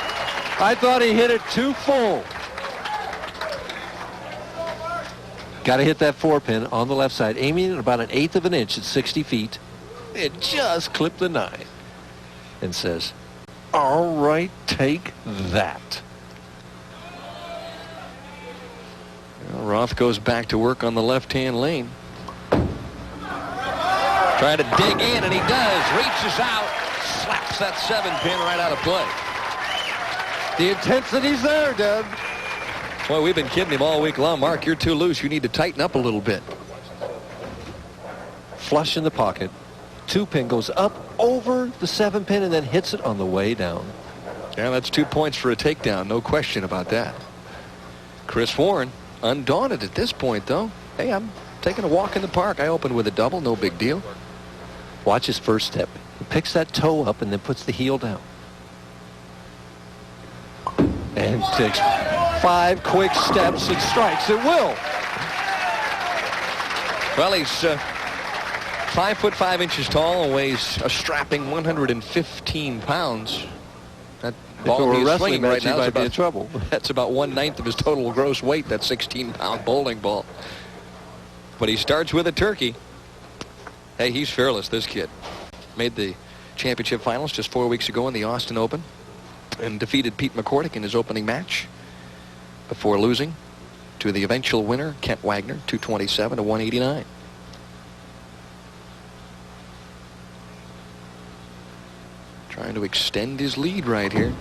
I thought he hit it too full. Got to hit that 4-pin on the left side, aiming at about 1/8 of an inch at 60 feet. It just clipped the 9 and says, all right, take that. Well, Roth goes back to work on the left-hand lane. Trying to dig in, and he does. Reaches out, slaps that 7-pin right out of play. The intensity's there, Deb. Boy, we've been kidding him all week long. Mark, you're too loose. You need to tighten up a little bit. Flush in the pocket. 2-pin goes up over the 7-pin and then hits it on the way down. Yeah, that's 2 points for a takedown. No question about that. Chris Warren, undaunted at this point, though. Hey, I'm taking a walk in the park. I opened with a double. No big deal. Watch his first step. He picks that toe up and then puts the heel down. And takes 5 quick steps and strikes at will. Well, he's 5 foot 5 inches tall and weighs a strapping 115 pounds. That ball he's swinging right now is about trouble. That's about 1/9 of his total gross weight. That 16-pound bowling ball. But he starts with a turkey. Hey, he's fearless, this kid. Made the championship finals just 4 weeks ago in the Austin Open and defeated Pete McCordick in his opening match before losing to the eventual winner, Kent Wagner, 227 to 189. Trying to extend his lead right here.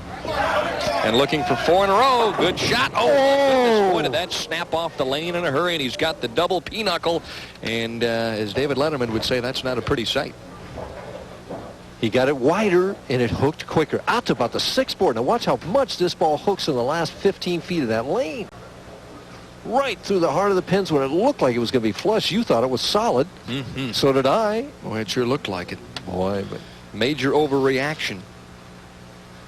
And looking for 4 in a row. Good shot. Oh, goodness, boy, did that snap off the lane in a hurry, and he's got the double pinochle. And as David Letterman would say, that's not a pretty sight. He got it wider, and it hooked quicker. Out to about the 6th board. Now watch how much this ball hooks in the last 15 feet of that lane. Right through the heart of the pins when it looked like it was going to be flush. You thought it was solid. Mm-hmm. So did I. Boy, it sure looked like it. Boy, but major overreaction.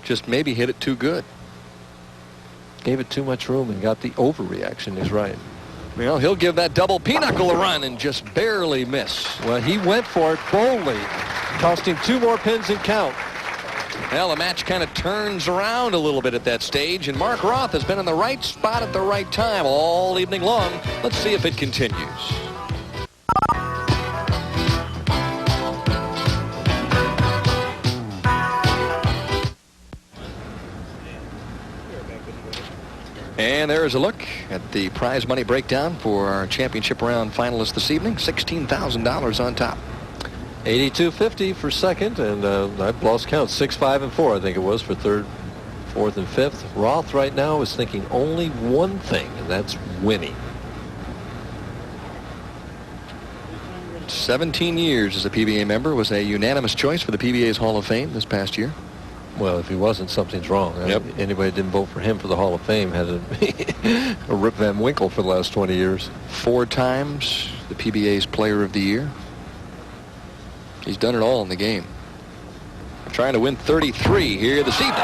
Just maybe hit it too good. Gave it too much room and got the overreaction. He's right. Well, he'll give that double pinochle a run and just barely miss. Well, he went for it boldly. Cost him 2 more pins and count. Well, the match kind of turns around a little bit at that stage, and Mark Roth has been in the right spot at the right time all evening long. Let's see if it continues. And there's a look at the prize money breakdown for our championship round finalists this evening. $16,000 on top. $82.50 for second, and I've lost count. 6, 5, and 4, I think it was, for third, fourth, and fifth. Roth right now is thinking only one thing, and that's winning. 17 years as a PBA member, was a unanimous choice for the PBA's Hall of Fame this past year. Well, if he wasn't, something's wrong. Yep. Anybody that didn't vote for him for the Hall of Fame had a Rip Van Winkle for the last 20 years. 4 times the PBA's Player of the Year. He's done it all in the game. Trying to win 33 here this evening.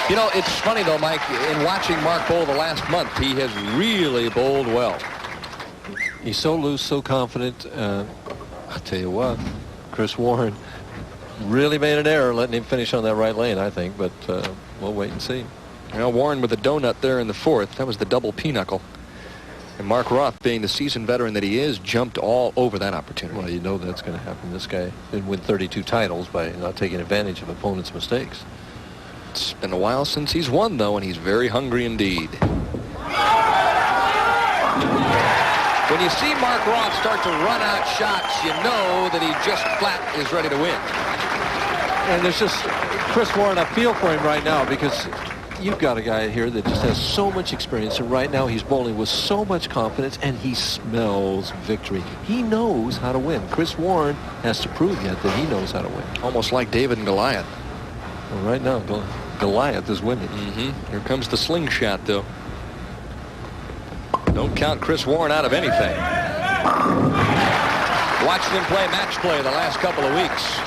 You know, it's funny, though, Mike, in watching Mark bowl the last month, he has really bowled well. He's so loose, so confident. I'll tell you what, Chris Warren really made an error letting him finish on that right lane, I think, but we'll wait and see. You know, Warren with a donut there in the 4th. That was the double pinochle. And Mark Roth, being the seasoned veteran that he is, jumped all over that opportunity. Well, you know that's going to happen. This guy didn't win 32 titles by not taking advantage of opponents' mistakes. It's been a while since he's won, though, and he's very hungry indeed. When you see Mark Roth start to run out shots, you know that he just flat is ready to win. And there's just Chris Warren, I feel for him right now because you've got a guy here that just has so much experience, and right now he's bowling with so much confidence, and he smells victory. He knows how to win. Chris Warren has to prove yet that he knows how to win. Almost like David and Goliath. Well, right now, Goliath is winning. Here comes the slingshot, though. Don't count Chris Warren out of anything. Watched him play match play the last couple of weeks.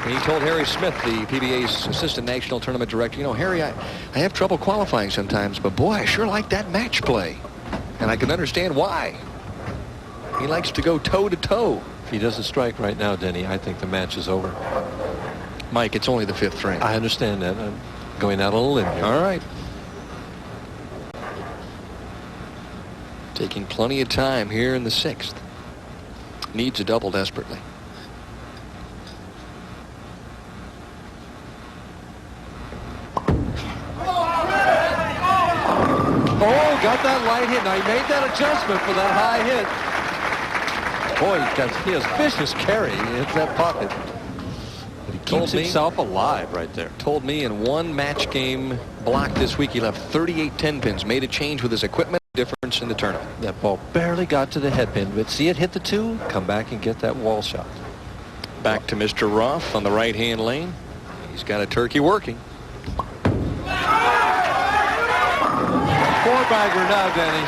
And he told Harry Smith, the PBA's assistant national tournament director, you know, Harry, I have trouble qualifying sometimes, but boy, I sure like that match play. And I can understand why. He likes to go toe-to-toe. If he doesn't strike right now, Denny, I think the match is over. Mike, it's only the 5th frame. I understand that. I'm going out on a limb here. All right. Taking plenty of time here in the 6th. Needs a double desperately. Oh, got that light hit. Now, he made that adjustment for that high hit. Boy, he has vicious carry. He hits that pocket. But he keeps himself alive right there. Told me in one match game block this week, he left 38 10-pins. Made a change with his equipment. Difference in the tournament. That ball barely got to the head pin, but see it hit the 2, come back and get that wall shot. Back to Mr. Roth on the right-hand lane. He's got a turkey working. 4-bagger now, Danny.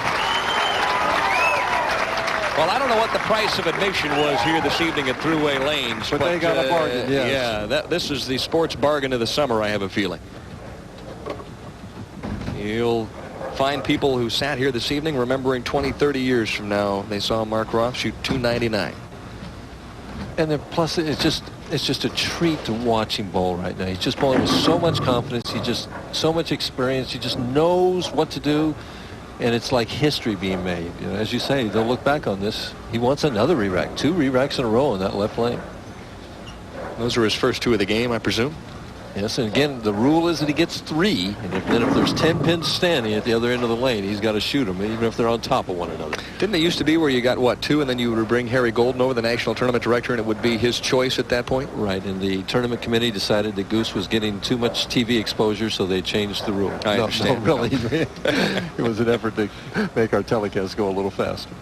Well, I don't know what the price of admission was here this evening at Thruway Lanes. But they got a bargain, yes. Yeah, this is the sports bargain of the summer, I have a feeling. You'll find people who sat here this evening remembering 20, 30 years from now they saw Mark Roth shoot .299. And then plus it's just a treat to watch him bowl right now. He's just bowling with so much confidence. He just so much experience. He just knows what to do, and it's like history being made. You know, as you say, they'll look back on this. He wants another re-rack, 2 re-racks in a row in that left lane. Those are his first 2 of the game, I presume. Yes, and again, the rule is that he gets 3, and then if there's 10 pins standing at the other end of the lane, he's got to shoot them, even if they're on top of one another. Didn't it used to be where you got, what, 2, and then you would bring Harry Golden over, the national tournament director, and it would be his choice at that point? Right, and the tournament committee decided that Goose was getting too much TV exposure, so they changed the rule. I understand. No, really. It was an effort to make our telecast go a little faster.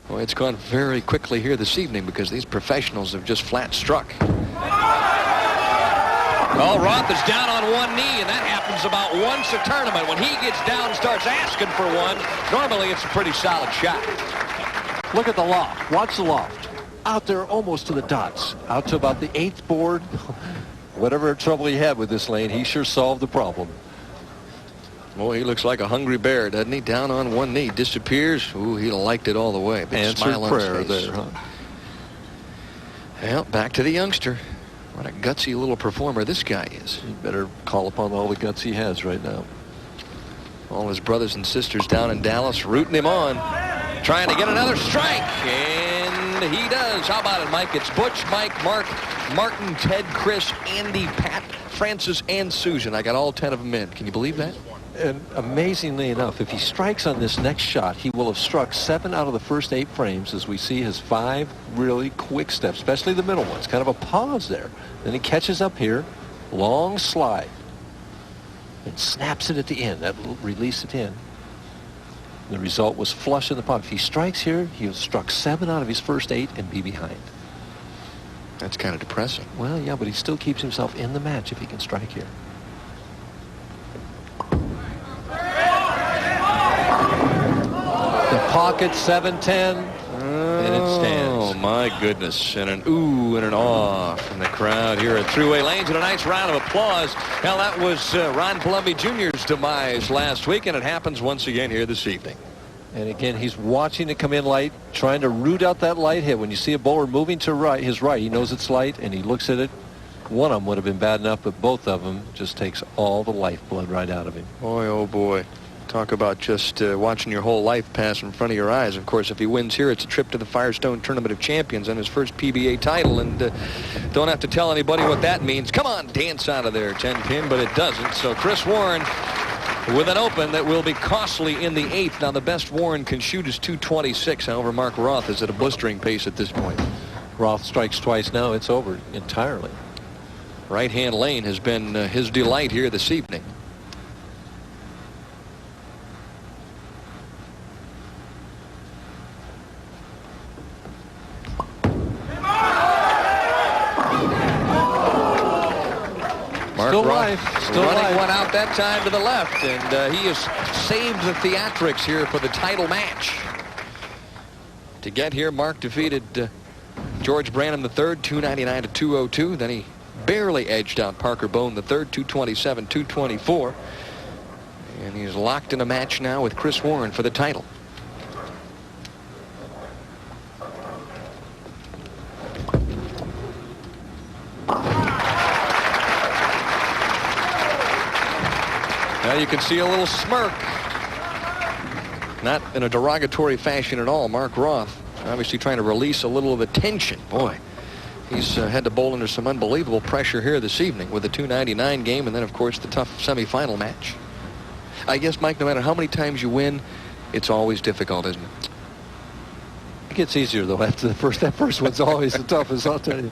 Well, it's gone very quickly here this evening because these professionals have just flat struck. Oh, Roth is down on one knee, and that happens about once a tournament. When he gets down and starts asking for one, normally it's a pretty solid shot. Look at the loft. Watch the loft. Out there almost to the dots. Out to about the 8th board. Whatever trouble he had with this lane, he sure solved the problem. Boy, he looks like a hungry bear, doesn't he? Down on one knee, disappears. Ooh, he'd have liked it all the way. Big Answered smile on prayer his face. there, huh? Well, back to the youngster. What a gutsy little performer this guy is. He better call upon all the guts he has right now. All his brothers and sisters down in Dallas rooting him on. Trying to get another strike. And he does. How about it, Mike? It's Butch, Mike, Mark, Martin, Ted, Chris, Andy, Pat, Francis, and Susan. I got all 10 of them in. Can you believe that? And amazingly enough, if he strikes on this next shot, he will have struck 7 out of the first 8 frames, as we see his 5 really quick steps, especially the middle ones. Kind of a pause there. Then he catches up here, long slide, and snaps it at the end. That will release it in. The result was flush in the pocket. If he strikes here, he'll struck 7 out of his first 8 and be behind. That's kind of depressing. Well, yeah, but he still keeps himself in the match if he can strike here. The pocket, 7-10, and it stands. Oh, my goodness. And an ooh and an awe from the crowd here at Thruway Lanes, and a nice round of applause. Now, that was Ron Palumbi Jr.'s demise last week, and it happens once again here this evening. And again, he's watching it come in light, trying to root out that light hit. When you see a bowler moving to his right, he knows it's light, and he looks at it. One of them would have been bad enough, but both of them just takes all the lifeblood right out of him. Boy, oh boy. Talk about just watching your whole life pass in front of your eyes. Of course, if he wins here, it's a trip to the Firestone Tournament of Champions and his first PBA title. And don't have to tell anybody what that means. Come on, dance out of there, 10-pin, but it doesn't. So Chris Warren with an open that will be costly in the 8th. Now, the best Warren can shoot is .226. However, Mark Roth is at a blistering pace at this point. Roth strikes twice now. It's over entirely. Right-hand lane has been his delight here this evening. Still Roth life. Still running life. one out that time to the left, and he has saved the theatrics here for the title match. To get here, Mark defeated George Branham III, 299 to 202. Then he barely edged out Parker Bohn III, 227, 224. And he's locked in a match now with Chris Warren for the title. Now you can see a little smirk. Not in a derogatory fashion at all. Mark Roth obviously trying to release a little of the tension. Boy, he's had to bowl under some unbelievable pressure here this evening with the 299 game and then, of course, the tough semifinal match. I guess, Mike, no matter how many times you win, it's always difficult, isn't it? It gets easier, though, after the first. That first one's always the toughest, I'll tell you.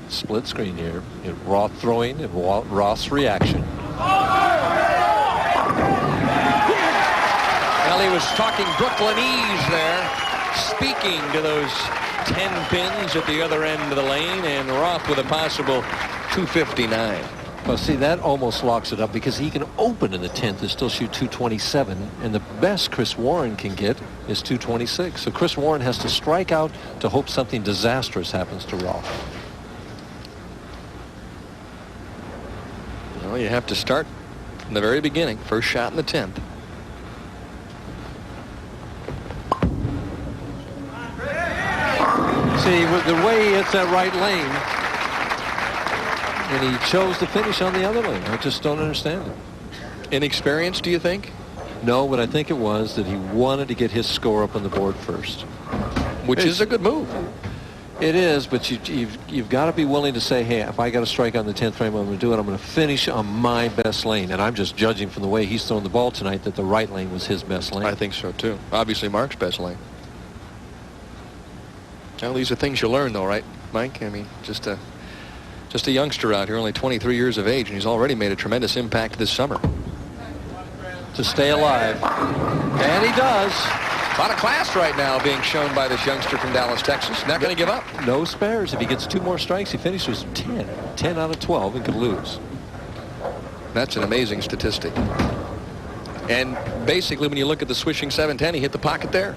Split screen here. Roth throwing and Roth's reaction. Well, he was talking Brooklynese there, speaking to those 10 pins at the other end of the lane, and Roth with a possible 259. Well, see, that almost locks it up because he can open in the 10th and still shoot 227, and the best Chris Warren can get is 226. So Chris Warren has to strike out to hope something disastrous happens to Roth. Well, you have to start from the very beginning. First shot in the 10th. See, with the way he hits that right lane, and he chose to finish on the other lane. I just don't understand it. Inexperience, do you think? No, but I think it was that he wanted to get his score up on the board first. Which is a good move. It is, but you've got to be willing to say, hey, if I got to strike on the 10th frame, I'm going to do it. I'm going to finish on my best lane. And I'm just judging from the way he's thrown the ball tonight that the right lane was his best lane. I think so, too. Obviously, Mark's best lane. Well, these are things you learn, though, right, Mike? I mean, just a youngster out here, only 23 years of age, and he's already made a tremendous impact this summer. To stay alive. And he does. A lot of class right now being shown by this youngster from Dallas, Texas. Not going to give up. No spares. If he gets 2 more strikes, he finishes 10 out of 12 and could lose. That's an amazing statistic. And basically, when you look at the swishing 710, he hit the pocket there.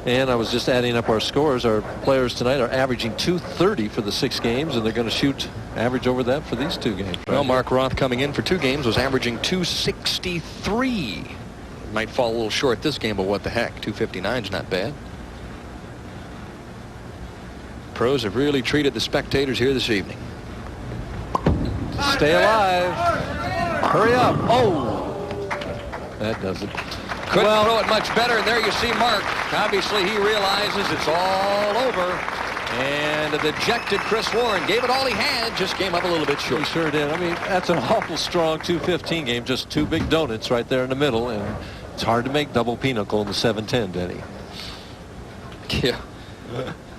And I was just adding up our scores. Our players tonight are averaging 230 for the 6 games, and they're going to shoot average over that for these 2 games. Well, Mark Roth coming in for 2 games was averaging 263. Might fall a little short this game, but what the heck? 259 is not bad. Pros have really treated the spectators here this evening. Stay alive. Hurry up. Oh, that doesn't. Couldn't throw it much better, and there you see Mark. Obviously, he realizes it's all over. And the dejected Chris Warren gave it all he had, just came up a little bit short. He sure did. I mean, that's an awful strong 215 game, just 2 big donuts right there in the middle, and it's hard to make double pinochle in the 710, Denny. Yeah.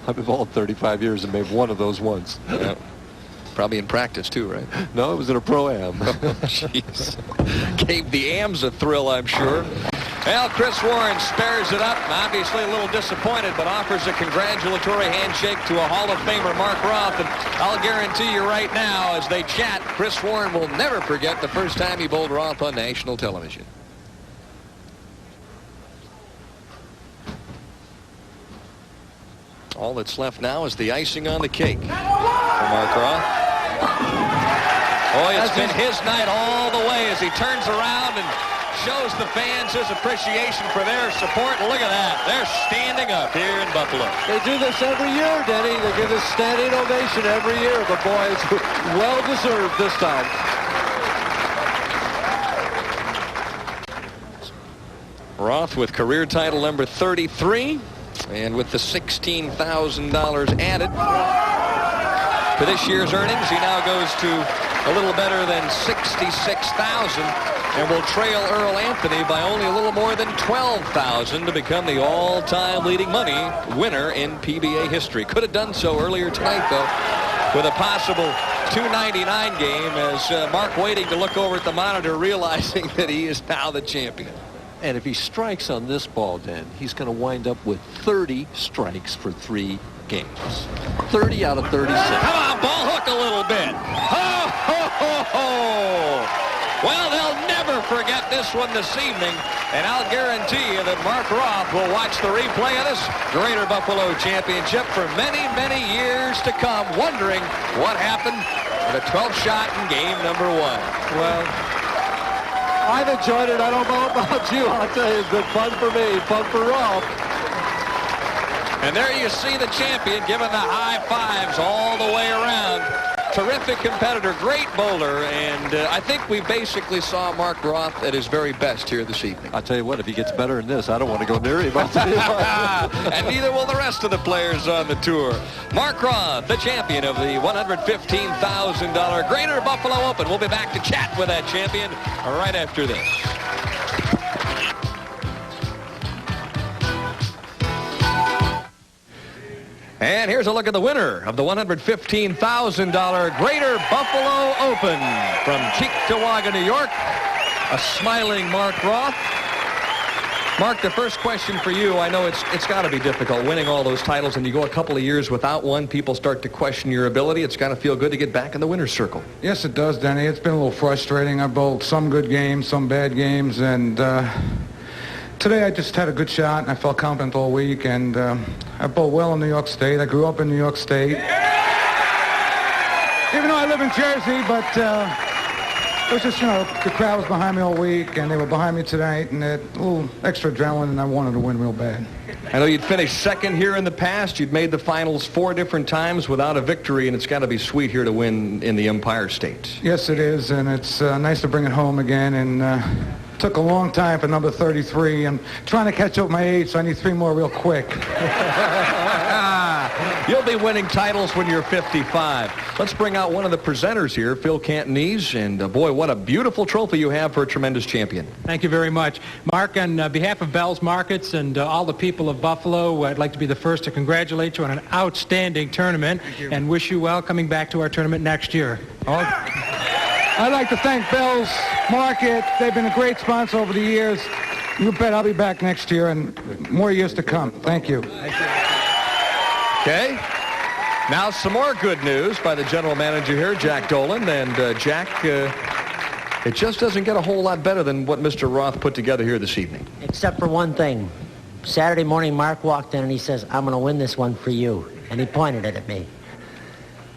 I've been balled 35 years and made one of those once. Yeah. Probably in practice, too, right? No, it was in a pro-am. Oh, jeez. Gave the AMs a thrill, I'm sure. Well, Chris Warren spares it up. Obviously a little disappointed, but offers a congratulatory handshake to a Hall of Famer, Mark Roth. And I'll guarantee you right now, as they chat, Chris Warren will never forget the first time he bowled Roth on national television. All that's left now is the icing on the cake for Mark Roth. Boy, it's been his night all the way as he turns around and shows the fans his appreciation for their support. Look at that. They're standing up here in Buffalo. They do this every year, Denny. They give this standing ovation every year, but boy, it's well-deserved this time. Roth with career title number 33, and with the $16,000 added to this year's earnings, he now goes to a little better than $66,000 and will trail Earl Anthony by only a little more than $12,000 to become the all-time leading money winner in PBA history. Could have done so earlier tonight, though, with a possible 299 game, as Mark waiting to look over at the monitor, realizing that he is now the champion. And if he strikes on this ball, Dan, he's going to wind up with 30 strikes for 3 games. 30 out of 36. Come on, ball hook a little bit. Ho, ho, ho, ho. Well, they'll never forget this one this evening, and I'll guarantee you that Mark Roth will watch the replay of this Greater Buffalo Championship for many, many years to come, wondering what happened with a 12th shot in game number 1. Well, I've enjoyed it. I don't know about you. I'll tell you, it's been fun for me, fun for Roth. And there you see the champion giving the high fives all the way around. Terrific competitor, great bowler, and I think we basically saw Mark Roth at his very best here this evening. I'll tell you what, if he gets better than this, I don't want to go near him. I'll tell you what. And neither will the rest of the players on the tour. Mark Roth, the champion of the $115,000 Greater Buffalo Open. We'll be back to chat with that champion right after this. And here's a look at the winner of the $115,000 Greater Buffalo Open from Cheektowaga, New York, a smiling Mark Roth. Mark, the first question for you, I know it's got to be difficult winning all those titles, and you go a couple of years without one, people start to question your ability. It's got to feel good to get back in the winner's circle. Yes, it does, Denny. It's been a little frustrating. I bowled some good games, some bad games, and today I just had a good shot, and I felt confident all week, and I bowled well in New York State. I grew up in New York State. Even though I live in Jersey, but it was just, the crowd was behind me all week, and they were behind me tonight, and a little extra adrenaline, and I wanted to win real bad. I know you'd finished second here in the past. You'd made the finals 4 different times without a victory, and it's got to be sweet here to win in the Empire State. Yes, it is, and it's nice to bring it home again, and took a long time for number 33. I'm trying to catch up my age, so I need 3 more real quick. You'll be winning titles when you're 55. Let's bring out one of the presenters here, Phil Cantonese, and boy, what a beautiful trophy you have for a tremendous champion. Thank you very much. Mark, on behalf of Bell's Markets and all the people of Buffalo, I'd like to be the first to congratulate you on an outstanding tournament and wish you well coming back to our tournament next year. I'd like to thank Bell's Market. They've been a great sponsor over the years. You bet I'll be back next year and more years to come. Thank you. Okay. Now some more good news by the general manager here, Jack Dolan. And Jack, it just doesn't get a whole lot better than what Mr. Roth put together here this evening. Except for one thing. Saturday morning, Mark walked in and he says, "I'm going to win this one for you." And he pointed it at me.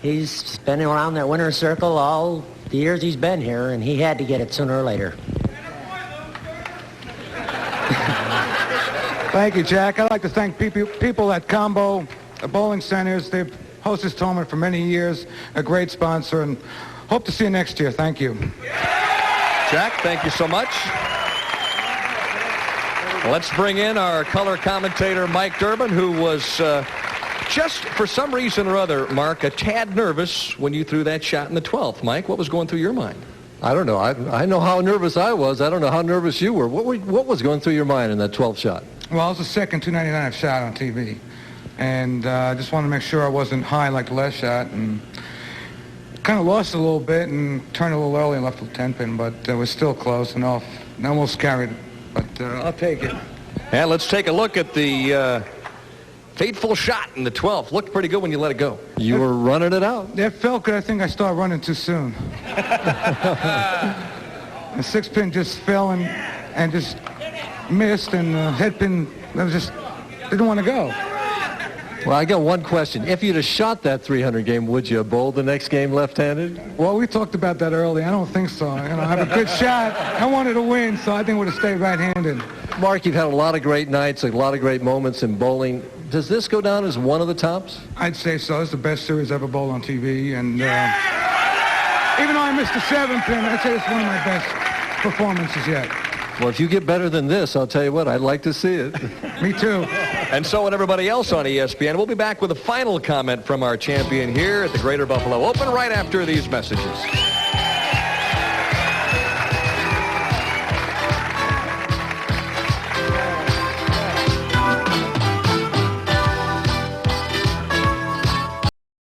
He's been around that winner's circle all the years he's been here, and he had to get it sooner or later. Thank you, Jack. I'd like to thank people at Combo Bowling Centers. They've hosted this tournament for many years, a great sponsor, and hope to see you next year. Thank you. Jack, thank you so much. Let's bring in our color commentator, Mike Durbin, who was just for some reason or other, Mark, a tad nervous when you threw that shot in the 12th. Mike, what was going through your mind? I don't know. I know how nervous I was. I don't know how nervous you were. What was going through your mind in that 12th shot? Well, it was the second 299 shot on TV. And I just wanted to make sure I wasn't high like the last shot. And kind of lost it a little bit and turned a little early and left the 10-pin. But it was still close enough. And almost carried it. But I'll take it. And let's take a look at the fateful shot in the 12th. Looked pretty good when you let it go. You were running it out. That felt good. I think I started running too soon. The 6-pin just fell and just missed, and the head pin just didn't want to go. Well, I got one question. If you'd have shot that 300 game, would you have bowled the next game left-handed? Well, we talked about that early. I don't think so. I have a good shot. I wanted to win, so I think I would have stayed right-handed. Mark, you've had a lot of great nights, a lot of great moments in bowling. Does this go down as one of the tops? I'd say so. It's the best series ever bowled on TV. And even though I missed the 7-pin, I'd say it's one of my best performances yet. Well, if you get better than this, I'll tell you what, I'd like to see it. Me too. And so would everybody else on ESPN. We'll be back with a final comment from our champion here at the Greater Buffalo Open right after these messages.